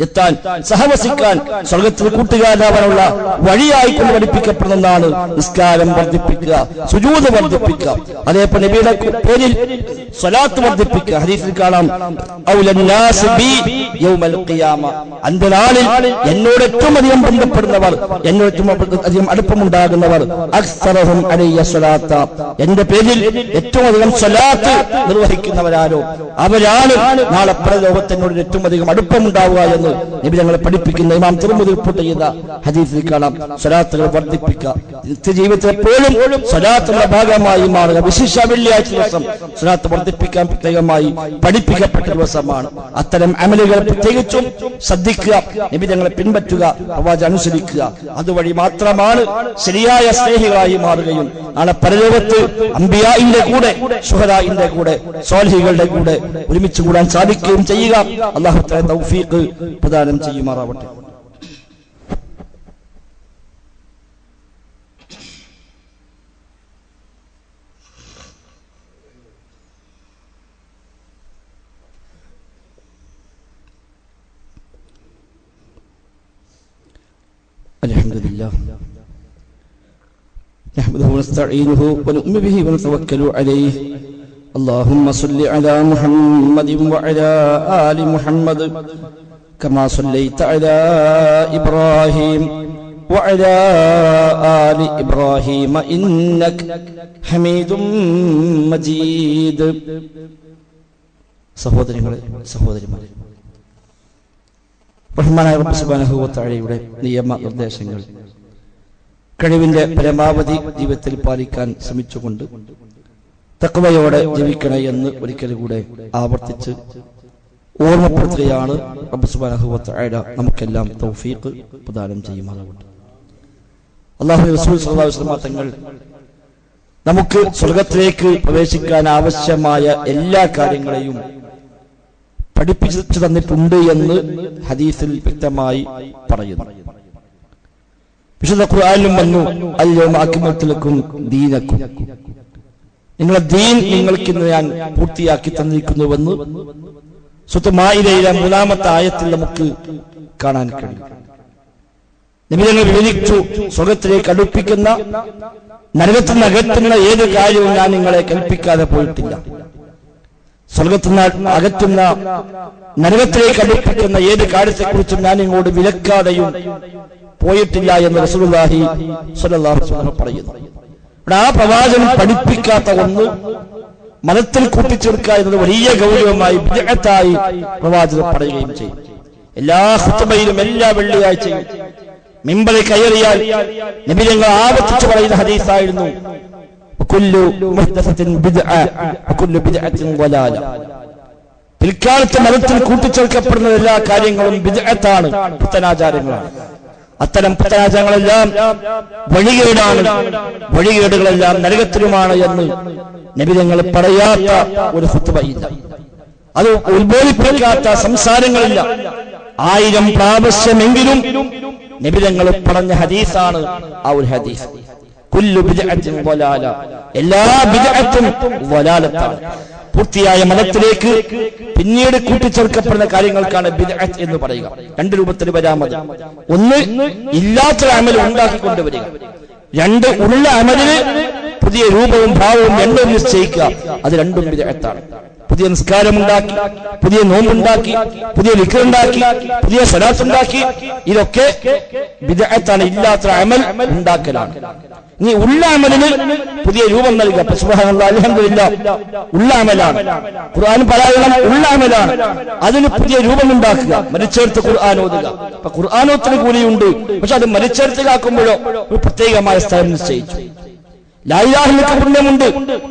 എത്താൻ, സഹവസിക്കാൻ, സ്വർഗത്തിൽ കൂട്ടുകാരാവാനുള്ള വഴിയായിക്കൊണ്ട് പഠിപ്പിക്കപ്പെടുന്നതാണ് നിസ്കാരം വർദ്ധിപ്പിക്കുക, സുജൂദ് വർദ്ധിപ്പിക്കുക. അതേപോലെ നബിയുടെ പേരിൽ സ്വലാത്ത് വർദ്ധിപ്പിക്കുക. ഹദീസിൽ കാണാം, ഔലന്നാസ് ബി യൗമൽ ഖിയാമ, അന്ത്യനാളിൽ എന്നോട് ഏറ്റവും അധികം ബന്ധപ്പെടുന്നവർ, എന്നോട് ഏറ്റവും അധികം അടുപ്പമുണ്ടാകുന്നവർ, അക്സറഹും അലയ്യ സ്വലാത്ത, എന്റെ പേരിൽ ഏറ്റവും അധികം സ്വലാത്ത് നിർവഹിക്കുന്നവരാരോ അവരാണ് നാളെ പരലോകത്തിനോട് ഏറ്റവും അധികം അടുപ്പമുണ്ടാവുക എന്ന് നബി ഞങ്ങളെ പഠിപ്പിക്കുന്ന ഇമാം തിർമിദി റിപ്പോർട്ട് ചെയ്ത ഹദീസിൽ കാണാം. സ്വലാത്തുകൾ വർദ്ധിപ്പിക്കുക, നിത്യജീവിതത്തിൽ എപ്പോഴും സ്വലാത്തിന്റെ ഭാഗമായി മാറുക. വിശേഷ വെള്ളിയാഴ്ച ദിവസം സ്വലാത്ത് വർദ്ധിപ്പിക്കാൻ പ്രത്യേകമായി പഠിപ്പിക്കപ്പെട്ട ദിവസമാണ്. അത്തരം അമലുകൾ പ്രത്യേകിച്ചും ശ്രദ്ധിക്കുക, നബി ഞങ്ങളെ പിൻപറ്റുക, പ്രവാചകനെ അനുസരിക്കുക. അതുവഴി മാത്രമാണ് ശരിയായ സ്നേഹികളായി മാറുകയും നാളെ പരലോകത്ത് അംബിയാഇന്റെ കൂടെ, ശുഹദാഇന്റെ കൂടെ, സ്വാലിഹീങ്ങളുടെ കൂടെ ഒരുമിച്ച് കൂടാൻ സാധിക്കുകയും ചെയ്യുക. അല്ലാഹു തആല തൗഫീഖ് പ്രദാനം ചെയ്യുമാറാവട്ടെ. അൽഹംദുലില്ലാഹ് നഹ്മദുഹു വനസ്തഈനുഹു വനു'മിനു ബിഹി വനതവക്കലു അലൈഹി. اللهم صل على محمد وعلى آل محمد كما صليت على إبراهيم وعلى آل إبراهيم إنك حميد مجيد. സഹോദരങ്ങളെ, സഹോദരിമാരെ, റഹ്മാനായ റബ്ബ് സുബ്ഹാനഹു വ തആലയുടെ നിയമ നിർദ്ദേശങ്ങൾ കഴിവിന്റെ പരമാവധി ജീവിതത്തിൽ പാലിക്കാൻ ശ്രമിച്ചുകൊണ്ട് തഖ്വയോടെ ജീവിക്കണേ എന്ന് ഒരിക്കൽ കൂടെ ആവർത്തിച്ച് ഓർമ്മപ്പെടുത്തുകയാണ്. റബ്ബ് സുബ്ഹാനഹു വ തആല നമുക്കെല്ലാം തൗഫീഖ് പ്രദാനം ചെയ്യുമാറാവട്ടെ. അല്ലാഹുവിന്റെ റസൂൽ സ്വല്ലല്ലാഹു അലൈഹി വസല്ലം തങ്ങൾ നമുക്ക് സ്വർഗത്തിലേക്ക് പ്രവേശിക്കാൻ ആവശ്യമായ എല്ലാ കാര്യങ്ങളെയും പഠിപ്പിച്ചു തന്നിട്ടുണ്ട് എന്ന് ഹദീസിൽ വ്യക്തമായി പറയുന്നു. വിശുദ്ധ ഖുർആനിലും വന്നു, അൽ-യൗമ അക്മൽതു ലക്കും ദീനക്കും, നിങ്ങളുടെ ദീൻ നിങ്ങൾക്കിന്ന് ഞാൻ പൂർത്തിയാക്കി തന്നിരിക്കുന്നുവെന്ന് സൂറത്ത് മാഇദയിലെ 3-ാമത്തെ ആയത്തിൽ നമുക്ക് കാണാൻ കഴിയും. നബി തങ്ങൾ വിവരിച്ചു, സ്വർഗത്തിലേക്ക് അടുപ്പിക്കുന്ന, നരകത്തിൽ നിന്ന് അകറ്റുന്ന ഏത് കാര്യവും ഞാൻ നിങ്ങളെ കൽപ്പിക്കാതെ പോയിട്ടില്ല. സ്വർഗത്തിൽ നിന്ന് അകറ്റുന്ന, നരകത്തിലേക്ക് അടുപ്പിക്കുന്ന ഏത് കാര്യത്തെക്കുറിച്ചും ഞാൻ നിങ്ങളോട് വിലക്കാതെയും പോയിട്ടില്ല എന്ന് റസൂലുള്ളാഹി സ്വല്ലല്ലാഹു അലൈഹി വസല്ലം പറയുന്നു. ഇവിടെ ആ പ്രവാചകൻ പഠിപ്പിക്കാത്ത ഒന്ന് മതത്തിൽ കൂട്ടിച്ചേർക്കുക എന്നത് വലിയ ഗൗരവമായി ബിദ്അത്തായി പ്രവാചകൻ പറയുകയും ചെയ്യും. എല്ലാ ഖുത്ബയിലും, എല്ലാ വെള്ളിയാഴ്ചയും മിമ്പറിൽ കയറിയാൽ നബി തങ്ങൾ ആവർത്തിച്ചു പറയുന്ന ഹദീസായിരുന്നു, കുല്ലു മുഹ്ദസത്തിൻ ബിദ്അ വകുല്ലു ബിദ്അത്തിൻ ളലാല. പിൽക്കാലത്ത് മതത്തിൽ കൂട്ടിച്ചേർക്കപ്പെടുന്ന എല്ലാ കാര്യങ്ങളും ബിദ്അത്താണ്, പുത്തനാചാരങ്ങളാണ്. അത്തരം പുത്തനാചാരങ്ങളെല്ലാം വഴികേടാണ്, വഴികേടുകളെല്ലാം നരകത്തിലുമാണ് എന്ന് നബി തങ്ങൾ പറയാത്ത ഒരു ഖുത്ബയില്ല, അത് ഉത്ബോധിപ്പിക്കാത്ത സംസാരങ്ങളില്ല. 1000 പ്രാവശ്യമെങ്കിലും നബി തങ്ങൾ പറഞ്ഞ ഹദീസാണ് ആ ഒരു ഹദീസ്. കുല്ലു ബിദ്അത്തിൻ വലാല, എല്ലാ ബിദ്അത്തും വലാലത്താണ്. പൂർത്തിയായ മതത്തിലേക്ക് പിന്നീട് കൂട്ടിച്ചേർക്കപ്പെടുന്ന കാര്യങ്ങൾക്കാണ് ബിദ്അത്ത് എന്ന് പറയുക. 2 രൂപത്തിൽ വരാമത്. ഒന്ന്, ഇല്ലാത്ത അമൽ ഉണ്ടാക്കിക്കൊണ്ടുവരിക. 2, ഉള്ള അമലിന് പുതിയ രൂപവും ഭാവവും രണ്ടും നിശ്ചയിക്കുക. അത് രണ്ടും ബിദ്അത്താണ്. പുതിയ നിസ്കാരമുണ്ടാക്കി, പുതിയ നോമ്പുണ്ടാക്കി, പുതിയ ദിക്റുണ്ടാക്കി, പുതിയ സ്വലാത്ത് ഉണ്ടാക്കി, ഇതൊക്കെ ബിദ്അത്താണ്. ഇല്ലാത്ത അമൽ ഉണ്ടാക്കലാണ്. ഇനി ഉള്ള അമലിന് പുതിയ രൂപം നൽകുക. സുബ്ഹാനല്ലാഹ്, അൽഹംദുലില്ലാഹ്, ഉള്ള അമലാണ്. ഖുർആൻ പാരായണം ഉള്ള അമലാണ്. അതിന് പുതിയ രൂപം ഉണ്ടാക്കുക, മരിച്ചേർത്ത് ഖുർആൻ ഓതുക. അപ്പൊ ഖുർആനോത്തിന് കൂലിയുണ്ട്, പക്ഷെ അത് മരിച്ചേർത്തിലാക്കുമ്പോഴോ ഒരു പ്രത്യേകമായ സ്ഥലം നിശ്ചയിച്ചു. ലാ ഇലാഹ ഇല്ലല്ലാഹ് പുണ്യമുണ്ട്,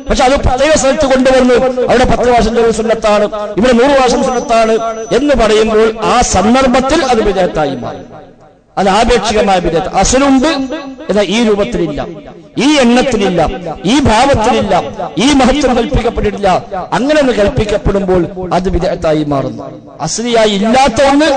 പക്ഷെ അത് പ്രത്യേക സ്ഥലത്ത് കൊണ്ടുവന്ന് അവിടെ 10 വർഷം സുന്നത്താണ്, ഇവിടെ 100 വർഷം സുന്നത്താണ് എന്ന് പറയുമ്പോൾ ആ സന്ദർഭത്തിൽ അത് ബിദ്അത്തായി മാറും. അത് ആപേക്ഷികമായ ബിദ്അത്ത്. അസ്ലുണ്ട്, എന്നാൽ ഈ രൂപത്തിലില്ല, ഈ എണ്ണത്തിലില്ല, ഈ ഭാവത്തിലില്ല, ഈ മഹത്വം കൽപ്പിക്കപ്പെട്ടിട്ടില്ല. അങ്ങനെ ഒന്ന് കൽപ്പിക്കപ്പെടുമ്പോൾ അത് ബിദ്അത്തായി മാറുന്നു. അസ്ലിയായി ഇല്ലാത്ത ഒന്ന്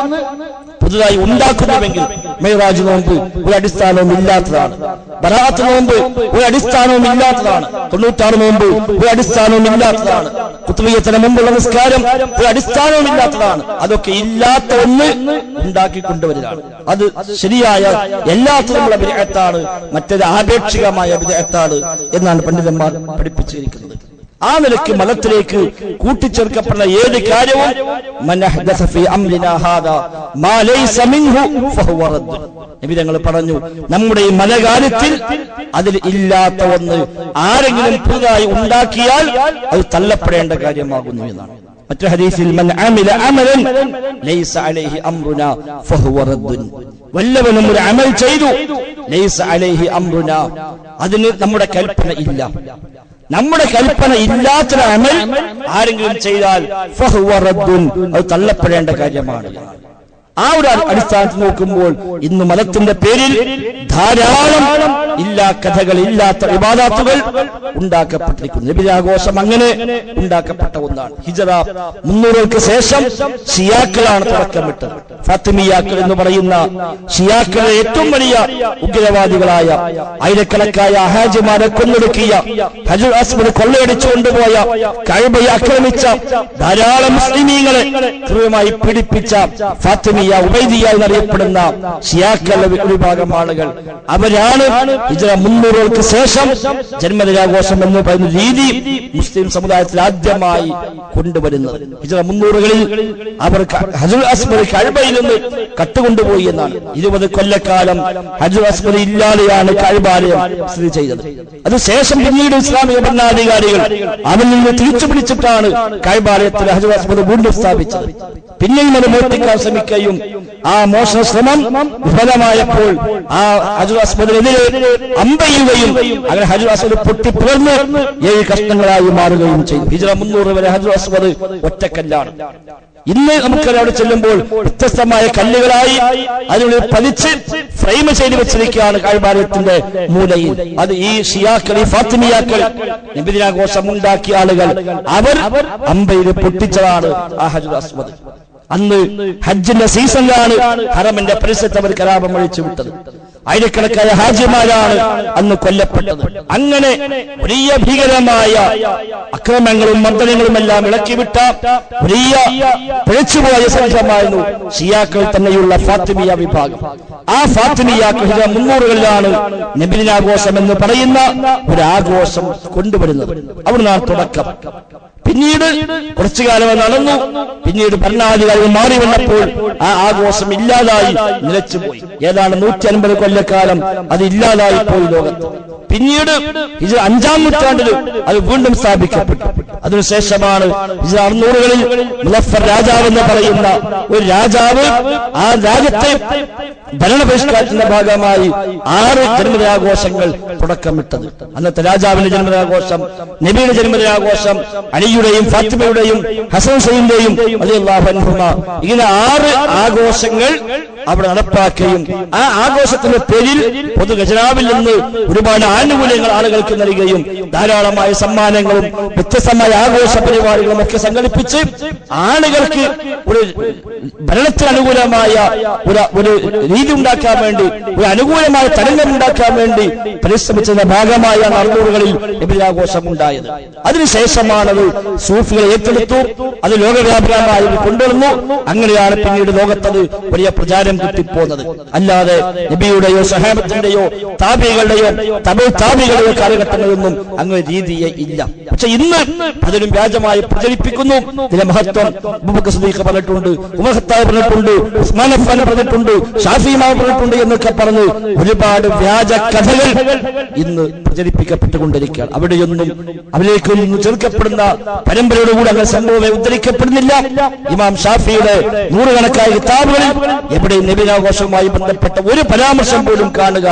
പുതുതായി ഉണ്ടാക്കുന്നുവെങ്കിൽ, മിഅ്റാജ് നോമ്പ് ഒരു അടിസ്ഥാനവും ഇല്ലാത്തതാണ്, ബറാഅത്ത് നോമ്പ് ഒരു അടിസ്ഥാനവും ഇല്ലാത്തതാണ്, 96 നോമ്പ് ഒരു അടിസ്ഥാനവും ഇല്ലാത്തതാണ്, ഖുത്ബിയത്തിന് മുമ്പുള്ള നിസ്കാരം ഒരു അടിസ്ഥാനവും ഇല്ലാത്തതാണ്. അതൊക്കെ ഇല്ലാത്ത ഒന്ന് ഉണ്ടാക്കിക്കൊണ്ടുവരികയാണ്. അത് ശരിയായ എല്ലാത്തിനുമുള്ള ബിദ്അത്താണ്, മറ്റേത് ആപേക്ഷികമായ ബിദ്അത്താണ് എന്നാണ് പണ്ഡിതന്മാർ പഠിപ്പിച്ചിരിക്കുന്നത്. ആ നിലയ്ക്ക് മതത്തിലേക്ക് കൂട്ടിച്ചേർക്കപ്പെടുന്ന ഏത് കാര്യവും മൻ അഹ്ദസ ഫീ അംരിനാ ഹാദാ മാ ലൈസ മിൻഹു ഫഹുവ റദ്ദ്. നബി തങ്ങൾ പറഞ്ഞു, നമ്മുടെ ഈ മതകാര്യത്തിൽ അതിൽ ഇല്ലാത്ത ഒന്ന് ആരെങ്കിലും പുതുതായി ഉണ്ടാക്കിയാൽ അത് തള്ളപ്പെടേണ്ട കാര്യമാകുന്നു എന്നാണ്. മറ്റൊരു ഹദീസിൽ മൻ അമില അമലൻ ലൈസ അലൈഹി അംറുനാ ഫഹുവ റദ്ദുൻ. വല്ലവനും ഒരു അമൽ ചെയ്തു, ലൈസ അലൈഹി അംറുനാ, അതിന് നമ്മുടെ കൽപ്പന ഇല്ല, നമ്മുടെ കൽപ്പന ഇല്ലാത്തൊരു അമൽ ആരെങ്കിലും ചെയ്താൽ ഫഹുവ റദ്ദുൻ, അത് തള്ളപ്പെടേണ്ട കാര്യമാണ്. ആ ഒരു അടിസ്ഥാനത്തിൽ നോക്കുമ്പോൾ ഇന്ന് മതത്തിന്റെ പേരിൽ ധാരാളം ഇല്ലാ കഥകൾ, ഇല്ലാത്ത ഇബാദത്തുകൾ ഉണ്ടാക്കപ്പെട്ടിരിക്കുന്നു. നബിദിനാഘോഷം അങ്ങനെ ഉണ്ടാക്കപ്പെട്ട ഒന്നാണ്. ഹിജറ 300 ശേഷം ഷിയാക്കളാണ് തുടക്കമിട്ടത്. ഫാത്തിമിയാക്കൾ എന്ന് പറയുന്ന ഷിയാക്കളെ ഏറ്റവും വലിയ ഉഗ്രവാദികളായ, ആയിരക്കണക്കായ ഹാജിമാരെ കൊന്നൊടുക്കിയ, ഹജുൽ അസ്വദ് കൊള്ളയടിച്ചു കൊണ്ടുപോയ, കഅബയെ ആക്രമിച്ച, ധാരാളം മുസ്ലിമീങ്ങളെ ക്രൂരമായി പീഡിപ്പിച്ച ഫാത്തിമിയ ഉബൈദിയ എന്നറിയപ്പെടുന്ന ഷിയാക്കളുടെ ഒരു വിഭാഗം ആളുകൾ, അവരാണ് ഹിജ്റ 300 ശേഷം ജന്മദിനാഘോഷം എന്ന് പറയുന്ന രീതി മുസ്ലിം സമുദായത്തിൽ ആദ്യമായി കൊണ്ടുവരുന്നത്. ഹിജ്റ 300-കളിൽ അവർ ഹജുൽ അസ്വദ് കഅബയിൽ നിന്ന് കട്ടുകൊണ്ടുപോയി എന്നാണ്. 20 കൊല്ലക്കാലം ഹജുൽ അസ്വദ് ഇല്ലാതെയാണ് കഅബാലയം സ്ഥിതി ചെയ്തത്. അതിനുശേഷം പിന്നീട് ഇസ്ലാമിക ഭരണാധികാരികൾ അവരിൽ നിന്ന് തിരിച്ചു പിടിച്ചിട്ടാണ് കഅബാലയത്തിൽ ഹജുൽ അസ്വദ് വീണ്ടും സ്ഥാപിച്ചത്. പിന്നെയും അത് മോഷ്ടിക്കാൻ ശ്രമിക്കുകയും ആ മോഷണ ശ്രമം വിഫലമായപ്പോൾ ആ ഹജുൽ അസ്വദിനെതിരെ അമ്പെയ്യുകയും അങ്ങനെ ഹജുൽ അസ്വദ് പൊട്ടിപ്പിളർന്ന് 7 കഷ്ണങ്ങളായി മാറുകയും ചെയ്തു. ഹിജ്റ 300 വരെ ഹജുൽ അസ്വദ് ഒറ്റക്കല്ലാണ്. ഇന്ന് നമുക്ക് അവിടെ ചെല്ലുമ്പോൾ വ്യത്യസ്തമായ കല്ലുകളായി അതിനുള്ളിൽ പതിച്ച് ഫ്രെയിം ചെയ്ത് വെച്ചിരിക്കുകയാണ് കഅബാലയത്തിന്റെ മൂലയിൽ. അത് ഈ ഷിയാക്കൾ, ഈ ഫാത്തിമിയാക്കൾ, നബിദിനാഘോഷം ഉണ്ടാക്കിയ ആളുകൾ, അവർ അമ്പയിൽ പൊട്ടിച്ചതാണ് ആ ഹജുൽ അസ്വദ്. അന്ന് ഹജ്ജിന്റെ സീസണിലാണ് ഹറമിന്റെ പരിസരത്ത് അവർ കലാപം അഴിച്ചു വിട്ടത്. ആയിരക്കണക്കായ ഹാജിമാരാണ് അന്ന് കൊല്ലപ്പെട്ടത്. അങ്ങനെ വലിയ ഭീകരമായ അക്രമങ്ങളും മർദ്ദനങ്ങളും എല്ലാം ഇളക്കിവിട്ട വലിയ പിഴച്ചുപോയ സംഘമായിരുന്നു ഷിയാക്കൾ തന്നെയുള്ള ഫാത്തിമിയ വിഭാഗം. ആ ഫാത്തിമിയാക്കൾ 300-കളിലാണ് നബിദിനാഘോഷം എന്ന് പറയുന്ന ഒരു ആഘോഷം കൊണ്ടുവരുന്നത്. അവിടുന്നാണ് തുടക്കം. പിന്നീട് കുറച്ചു കാലം നടന്നു. പിന്നീട് ഭരണാധികാരികൾ മാറി വന്നപ്പോൾ ആ ആഘോഷം ഇല്ലാതായി നിലച്ചുപോയി. ഏതാണ്ട് 150 കൊല്ലക്കാലം അത് ഇല്ലാതായി പോയി ലോകത്ത്. പിന്നീട് 5-ാം നൂറ്റാണ്ടിൽ അത് വീണ്ടും സ്ഥാപിക്കപ്പെട്ടു. അതിനുശേഷമാണ് 600-കളിൽ മുലഫർ രാജാവ് എന്ന് പറയുന്ന ഒരു രാജാവ് ആ രാജ്യത്തെ ഭരണപരിഷ്കാരത്തിന്റെ ഭാഗമായി 6 ജന്മദിനാഘോഷങ്ങൾ തുടക്കമിട്ടത്. അന്നത്തെ രാജാവിന്റെ ജന്മദിനാഘോഷം, നബിയുടെ ജന്മദിനാഘോഷം, അലിയുടെ അലിയുടെയും ഫാത്തിമയുടെയും ഹസൻ ഹുസൈന്റെയും റളിയല്ലാഹു അൻഹുമ ഇങ്ങനെ 6 ആഘോഷങ്ങൾ അവിടെ നടപ്പാക്കുകയും ആ ആഘോഷത്തിന്റെ പേരിൽ പൊതു ഖജനാവിൽ നിന്ന് ഒരുപാട് ആനുകൂല്യങ്ങൾ ആളുകൾക്ക് നൽകുകയും ധാരാളമായ സമ്മാനങ്ങളും വ്യത്യസ്തമായ ആഘോഷ പരിപാടികളും ഒക്കെ സംഘടിപ്പിച്ച് ആളുകൾക്ക് ഒരു ഭരണത്തിന് അനുകൂലമായ ഒരു രീതി ഉണ്ടാക്കാൻ വേണ്ടി, ഒരു അനുകൂലമായ തരംഗം ഉണ്ടാക്കാൻ വേണ്ടി പരിശ്രമിച്ചതിന്റെ ഭാഗമായാണ് 600കളിൽ നബിദിനാഘോഷം ഉണ്ടായത്. അതിനുശേഷമാണത് സൂഫികളെ ഏറ്റെടുത്തു, അത് ലോകവ്യാപകമായി കൊണ്ടുവന്നു. അങ്ങനെയാണ് പിന്നീട് ലോകത്തത് വലിയ പ്രചാരം കിട്ടിപ്പോന്നത്. അല്ലാതെ നബിയുടെയോ സഹാബത്തിന്റെയോ താബികളുടെയോ താബികളുടെയോ കാലഘട്ടങ്ങളിലൊന്നും അങ്ങനെ രീതിയെ ഇല്ല. പക്ഷെ ഇന്ന് പലരും വ്യാജമായി പ്രചരിപ്പിക്കുന്നു. ഇതിന്റെ മഹത്വം അബൂബക്കർ സിദ്ദീഖ് പറഞ്ഞിട്ടുണ്ട്, ഉമർ ഖത്താബ് പറഞ്ഞിട്ടുണ്ട്, ഉസ്മാൻ അഫ്ഫാൻ പറഞ്ഞിട്ടുണ്ട്, ഷാഫി ഇമാം പറഞ്ഞിട്ടുണ്ട് എന്നൊക്കെ പറഞ്ഞ് ഒരുപാട് വ്യാജ കഥകൾ ഇന്ന് പ്രചരിപ്പിക്കപ്പെട്ടുകൊണ്ടിരിക്കുകയാണ്. അവിടെയൊന്നും അവരിലേക്കൊന്നും ചേർക്കപ്പെടുന്ന പരമ്പരയുടെ കൂടെ അങ്ങനെ സംഭവമേ ഉദ്ധരിക്കപ്പെടുന്നില്ല. ഇമാം ഷാഫിയുടെ 100 കണക്കായ കിതാബുകളിൽ എവിടെയും നബിദിനാഘോഷവുമായി ബന്ധപ്പെട്ട ഒരു പരാമർശം പോലും കാണുക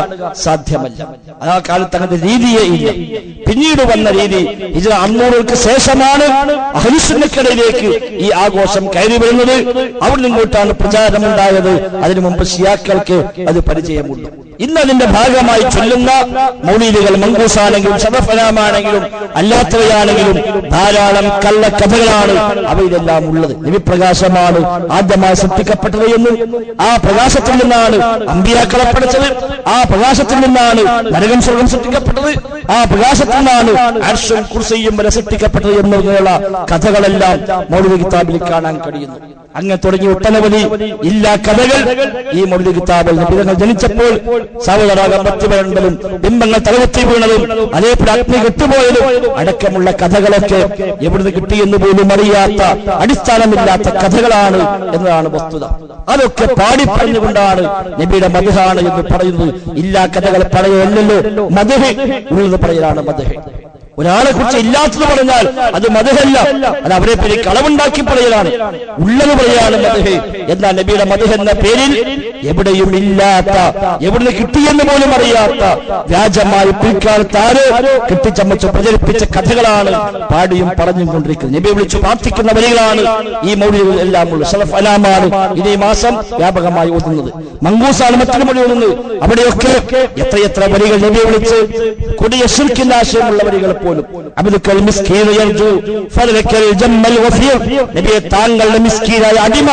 സാധ്യമല്ല. ആ കാലത്ത് അങ്ങനത്തെ രീതിയേ ഇല്ല. പിന്നീട് വന്ന രീതി ഹിജ്റ 600ക്ക് ശേഷമാണ് അഹ്ലുസുന്നത്തിലേക്ക് ഈ ആഘോഷം കയറി വരുന്നത്. അവിടെ നിങ്ങോട്ടാണ് പ്രചാരമുണ്ടായത്. അതിനു മുമ്പ് ശിയാക്കൾക്ക് അത് പരിചയമുണ്ട്. ഇന്ന് അതിന്റെ ഭാഗമായി ചൊല്ലുന്ന മൗലീദുകൾ, മങ്കൂസാണെങ്കിലും ഷറഫനാമാണെങ്കിലും അല്ലാത്തവയാണെങ്കിലും ധാരാളം കള്ളക്കഥകളാണ് അവയിലെല്ലാം ഉള്ളത്. നബിപ്രകാശമാണ് ആദ്യമായി സൃഷ്ടിക്കപ്പെട്ടത് എന്നും ആ പ്രകാശത്തിൽ നിന്നാണ് അമ്പിയാക്കളെ പഠിച്ചത്, ആ പ്രകാശത്തിൽ നിന്നാണ് നരകം സ്വർഗം സൃഷ്ടിക്കപ്പെട്ടത്, ആ പ്രകാശത്തിൽ നിന്നാണ് അർശും കുർസിയും വരെ സൃഷ്ടിക്കപ്പെട്ടത് എന്നുള്ള കഥകളെല്ലാം മൗലിദ് കിതാബിൽ കാണാൻ കഴിയുന്നു. അങ്ങനെ തുടങ്ങി ഒട്ടനവധി ഇല്ലാ കഥകൾ ഈ മൗലിദ് കിതാബിൽ നബിതങ്ങൾ ജനിച്ചപ്പോൾ സാവധാനം മറ്റുവരണ്ടലും ബിംബങ്ങൾ തലകുത്തി വീണതും അതേപോലെ അഗ്നി കെട്ടുപോയതും അടക്കമുള്ള കഥകളൊക്കെ എവിടുന്ന് കിട്ടിയെന്ന് പോലും അറിയാത്ത അടിസ്ഥാനമില്ലാത്ത കഥകളാണ് എന്നതാണ് വസ്തുത. അതൊക്കെ പാടിപ്പറഞ്ഞുകൊണ്ടാണ് നബിയുടെ മദ്ഹാണ് എന്ന് പറയുന്നത്. ഇല്ലാ കഥകൾ പറയല്ലോ, മദ്ഹ് ഉള്ളത് പറയലാണ് മദ്ഹ്. ഒരാളെ കുറിച്ച് ഇല്ലാത്തത് പറഞ്ഞാൽ അത് മദ്ഹല്ല, അത് അവരെ പേര് കളവുണ്ടാക്കി പറയലാണ്. ഉള്ളത് പറയാണ് മദ്ഹ്. എന്നാൽ നബിയുടെ മദ്ഹ് എന്ന പേരിൽ എവിടെയും ഇല്ലാത്ത, എവിടുന്ന് കിട്ടിയെന്ന് പോലും അറിയാത്ത വ്യാജമായി പിൽക്കാലത്താരോ കെട്ടിച്ചമച്ച് പ്രചരിപ്പിച്ച കഥകളാണ് പാടിയും പറഞ്ഞും കൊണ്ടിരിക്കുന്നത്. നബിയെ വിളിച്ചു പ്രാർത്ഥിക്കുന്ന വരികളാണ് ഈ മൗലിദുകൾ എല്ലാം ഉള്ളത്. ഷറഫ് അലാമാണ് ഇനി മാസം വ്യാപകമായി ഓതുന്നത്. മങ്കൂസാണ് മറ്റൊരു മൊഴി ഓതുന്നത്. അവിടെയൊക്കെ എത്രയെത്ര വരികൾ നബിയെ വിളിച്ച് കൊടിയ ശിർക്കിന്റെ ആശയമുള്ള വരികൾ പോലും. അബ്ദുൽ മിസ്കീൻ യർജു ഫലക്കൽ ജമ്മൽ വഫീർ, നബിയെ താങ്കളുടെ മിസ്കീനായ അടിമ,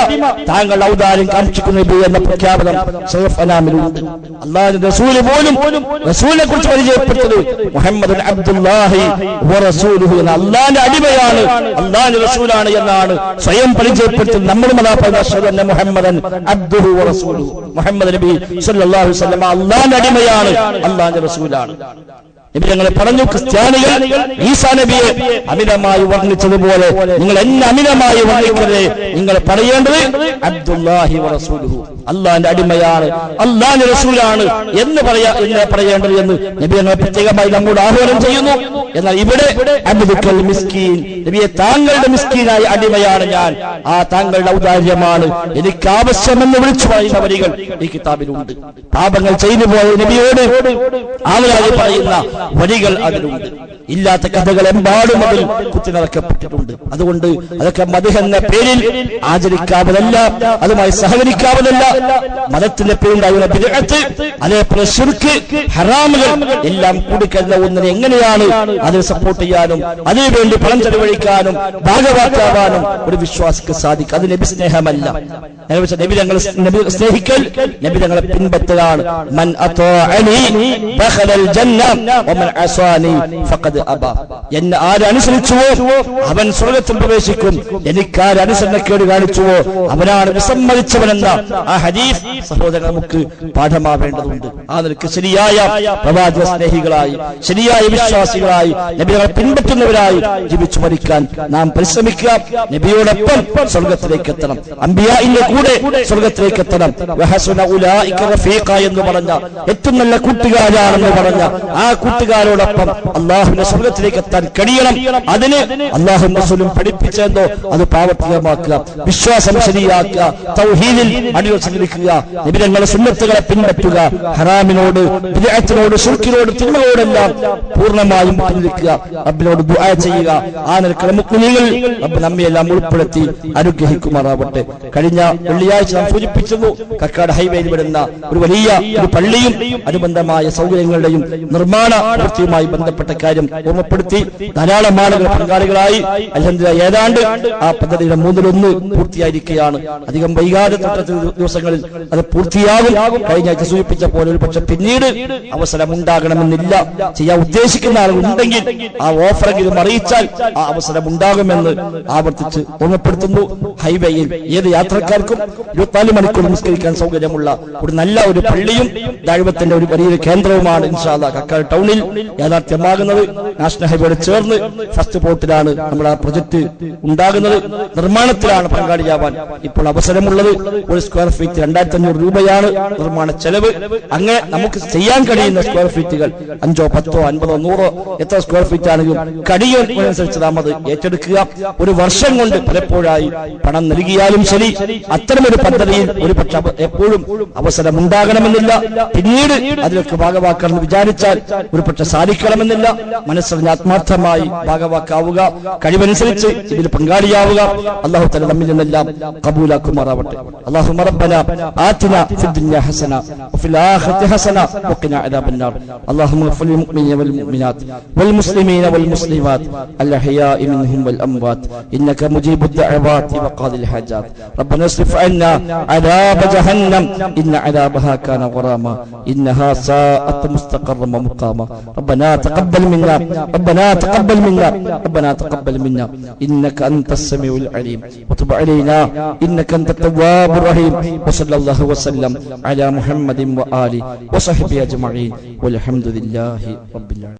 താങ്കളുടെ ഔദാര്യം കാണിച്ചിരിക്കുന്ന നബി എന്ന പ്രഖ്യാപനം ഷറഫ് അലാമിലുണ്ട്. അല്ലാഹുവിന്റെ റസൂൽ പോലും റസൂലിനെ കുറിച്ച് പരിചയപ്പെട്ടത് മുഹമ്മദ് അബ്ദുല്ലാഹി വറസൂലുഹു എന്ന അല്ലാഹുവിന്റെ അടിമയാണ്, അല്ലാഹുവിന്റെ റസൂലാണ് എന്നാണ് സ്വയം പരിചയപ്പെടുത്തുന്നത്. നമ്മളും അതാ പറയുന്ന മുഹമ്മദൻ അബ്ദുഹു വറസൂലുഹു, മുഹമ്മദ് നബി സല്ലല്ലാഹു അലൈഹി വസല്ലം അല്ലാഹുവിന്റെ അടിമയാണ്, അല്ലാഹുവിന്റെ റസൂലാണ്. നബി ഞങ്ങളെ പറഞ്ഞു, ക്രിസ്ത്യാനികൾ ഈസാ നബിയെ അമിതമായി വർണ്ണിച്ചതുപോലെ നിങ്ങൾ എന്നെ അമിതമായി വർണ്ണിക്കരുത്. നിങ്ങൾ പറയേണ്ടത് അബ്ദുല്ലാഹി വറസൂലുഹു, അല്ലാഹുവിന്റെ അടിമയാണ്, അല്ലാഹുവിന്റെ റസൂലാണ് എന്ന് പറയേണ്ടത് എന്ന് നബി ഞങ്ങളെ പ്രത്യേകമായി നമ്മോട് ആഹ്വാനം ചെയ്യുന്നു. എന്നാൽ ഇവിടെ അബ്ദുൽ മിസ്കീൻ, നബിയെ താങ്കളുടെ മിസ്കീനായ അടിമയാണ് ഞാൻ, ആ താങ്കളുടെ ഔദാര്യമാണ് എനിക്ക് ആവശ്യമെന്ന് വിളിച്ചു പറയുന്ന വരികൾ ഈ കിതാബിലുണ്ട്. പാപങ്ങൾ ചെയ്തു പോയ നബിയോട് ആവലാതി പറയുന്ന വരികൾ അതിലുണ്ട്. ഇല്ലാത്ത കഥകൾ എമ്പാടും അതിൽ കുത്തിനിറക്കപ്പെട്ടിട്ടുണ്ട്. അതുകൊണ്ട് അതൊക്കെ മദ്ഹ് എന്ന പേരിൽ ആചരിക്കാവതല്ല, അതുമായി സഹകരിക്കാവതല്ല. മതത്തിന്റെ പേരിലുണ്ടാകുന്ന ബിദ്അത്ത്, അതേപോലെ ശിർക്ക്, ഹറാമുകൾ എല്ലാം കൂടിക്കഴിഞ്ഞ ഒന്നിനെ എങ്ങനെയാണ് അതിനെ സപ്പോർട്ട് ചെയ്യാനും അതിനുവേണ്ടി പണം ചെലവഴിക്കാനും ഭാഗവാക്കാവാനും ഒരു വിശ്വാസിക്ക് സാധിക്കും. അത് നബി സ്നേഹമല്ല. നബി ഞങ്ങൾ സ്നേഹിക്കൽ, നബി ഞങ്ങളെ പിൻപറ്റലാണ്. മൻ അത്വഅനി ദഖലൽ ജന്ന വമൻ അസാനി ഫഖദ് അബ, എന്നെ ആരനുസരിച്ചുവോ അവൻ സ്വർഗത്തിൽ പ്രവേശിക്കും, എനിക്കാരനുസരണക്കേട് കാണിച്ചുവോ അവനാണ് വിസമ്മതിച്ചവനെന്ന ആ ഹദീസ് സഹോദരൻ നമുക്ക് പാഠമാവേണ്ടതുണ്ട്. ആ നിലയ്ക്ക് ശരിയായ പ്രവാചക സ്നേഹികളായി, ശരിയായ വിശ്വാസികളായി, നബിയെ പിൻപറ്റുന്നവരായി ജീവിച്ചു മരിക്കാൻ നാം പരിശ്രമിക്കുക. നബിയോടൊപ്പം സ്വർഗത്തിലേക്ക് എത്തണം, അംബിയാഇന്റെ കൂടെ സ്വർഗത്തിലേക്ക് എത്തണം. വഹസുന ഉലൈക റഫീഖ എന്ന് പറഞ്ഞ ഏറ്റവും നല്ല കൂട്ടുകാരാണെന്ന് പറഞ്ഞ ആ കൂട്ടുകാർ കൂട്ടുകാരോടൊപ്പം അള്ളാഹുവിന്റെ സ്വർഗത്തിലേക്ക് എത്താൻ കഴിയണം. അതിന് അള്ളാഹു റസൂലും പഠിപ്പിച്ചെന്തോ അത് പ്രാവർത്തികമാക്കുക, വിശ്വാസം ശരിയാക്കുക, തൗഹീദിൽ അടിയുറച്ചിരിക്കുക, നബിയുടെ സുന്നത്തുകളെ പിൻപറ്റുക, ഹറാമിനോട് ബിദ്അത്തിനോട് ശിർക്കിനോട് തിന്മകളോടെല്ലാം പൂർണ്ണമായും പിൻവലിക്കുക, റബ്ബിനോട് ദുആ ചെയ്യുക. ആ നിലക്കുള്ള മുഅ്മിനീങ്ങൾ റബ്ബ് നമ്മയെല്ലാം ഉൾപ്പെടുത്തി അനുഗ്രഹിക്കുമാറാവട്ടെ. കഴിഞ്ഞ വെള്ളിയാഴ്ച നാം സൂചിപ്പിച്ചത് കക്കാട് ഹൈവേയിൽ വരുന്ന ഒരു വലിയ ഒരു പള്ളിയും അനുബന്ധമായ സൗകര്യങ്ങളുടെയും നിർമ്മാണ പ്രവൃത്തിയുമായി ബന്ധപ്പെട്ട കാര്യം ഓർമ്മപ്പെടുത്തി. ധാരാളം ആളുകൾ പങ്കാളികളായി. അൽഹംദുലില്ലാഹ് ഏതാണ്ട് ആ പദ്ധതിയുടെ 1/3 പൂർത്തിയായിരിക്കുകയാണ്. അധികം വൈകാതെ തൊട്ടടുത്ത ദിവസങ്ങളിൽ അത് പൂർത്തിയാകും. കഴിഞ്ഞ ആഴ്ച സൂചിപ്പിച്ച പോലെ ഒരു പക്ഷെ പിന്നീട് അവസരം ഉണ്ടാകണമെന്നില്ല. ചെയ്യാൻ ഉദ്ദേശിക്കുന്ന ആളുകൾ ഉണ്ടെങ്കിൽ ആ ഓഫറെങ്കിലും അറിയിച്ചാൽ ആ അവസരം ഉണ്ടാകുമെന്ന് ആവർത്തിച്ച് ഓർമ്മപ്പെടുത്തുന്നു. ഹൈവേയിൽ ഏത് യാത്രക്കാർക്കും 24 മണിക്കൂർ നിസ്കരിക്കാൻ സൗകര്യമുള്ള ഒരു നല്ല ഒരു പള്ളിയും ദഅവത്തിന്റെ ഒരു വലിയൊരു കേന്ദ്രവുമാണ് ഇൻഷാ അല്ലാഹ് കക്കാട് ടൗണിൽ യാഥാർത്ഥ്യമാകുന്നത്. നാഷണൽ ഹൈവേയോട് ചേർന്ന് ഫസ്റ്റ് പോർട്ടിലാണ് നമ്മുടെ ആ പ്രൊജക്ട് ഉണ്ടാകുന്നത്. നിർമ്മാണത്തിലാണ് പങ്കാളിയാവാൻ ഇപ്പോൾ അവസരമുള്ളത്. ഒരു സ്ക്വയർ ഫീറ്റ് 2500 രൂപയാണ് നിർമ്മാണ ചെലവ്. അങ്ങനെ നമുക്ക് ചെയ്യാൻ കഴിയുന്ന സ്ക്വയർ ഫീറ്റുകൾ 5, 10, 50, 100 എത്ര സ്ക്വയർ ഫീറ്റ് ആണെങ്കിലും കഴിയുന്നതനുസരിച്ച് നാം അത് ഏറ്റെടുക്കുക. ഒരു വർഷം കൊണ്ട് പലപ്പോഴായി പണം നൽകിയാലും ശരി, അത്തരമൊരു പദ്ധതിയിൽ ഒരു പക്ഷെ എപ്പോഴും അവസരം ഉണ്ടാകണമെന്നില്ല. പിന്നീട് അതിലൊക്കെ ഭാഗവാക്കണമെന്ന് വിചാരിച്ചാൽ ഒരു പക്ഷെ സാധിക്കണമെന്നില്ല. മനസ്സറിഞ്ഞ് ആത്മാർത്ഥമായി ഭാഗവാക്കാവുക, കഴിവനുസരിച്ച് ഇതിൽ പങ്കാളിയാവുക. അല്ലാഹു തആല നമ്മിൽ നിന്നെല്ലാം ഖബൂലാക്കുമാറാവട്ടെ. അല്ലാഹുമ്മ റബ്ബനാ ആതിനാ ഫിദ്ദുനിയാ ഹസന വഫിൽ ആഖിറതി ഹസന വഖിനാ അദാബന്നാർ. അല്ലാഹുമ്മ ഗ്ഫിർ ലിൽ മുഅ്മിനീന വൽ മുഅ്മിനാത് വൽ മുസ്ലിമീന വൽ മുസ്ലിമാത് അൽ അഹ്യാഇ മിൻഹും വൽ അംവാത് ഇന്നക മുജീബുദ് ദഅവാതി വഖാദിൽ ഹാജാത്. റബ്ബനാ ഇസ്രിഫ് അന്നാ അദാബ ജഹന്നം ഇന്ന അദാബഹാ കാന ഗറാമാ ഇന്നഹാ സാഅത് മുസ്തഖറൻ വമുഖാമാ. റബ്ബനാ തഖബ്ബൽ മിന്നാ റബ്ബനാ തഖബ്ബൽ മിന്നാ റബ്ബനാ തഖബ്ബൽ മിന്നാ ഇന്നക അൻതസ് സമീഉൽ അലീം വതുബ് അലൈനാ ഇന്നക അൻതത് തവ്വാബുർ റഹീം. വസല്ലല്ലാഹു വസല്ലം അലാ മുഹമ്മദിൻ വആലിഹി വസഹ്ബിഹി അജ്മഈൻ വൽഹംദുലില്ലാഹി റബ്ബിൽ ആലമീൻ.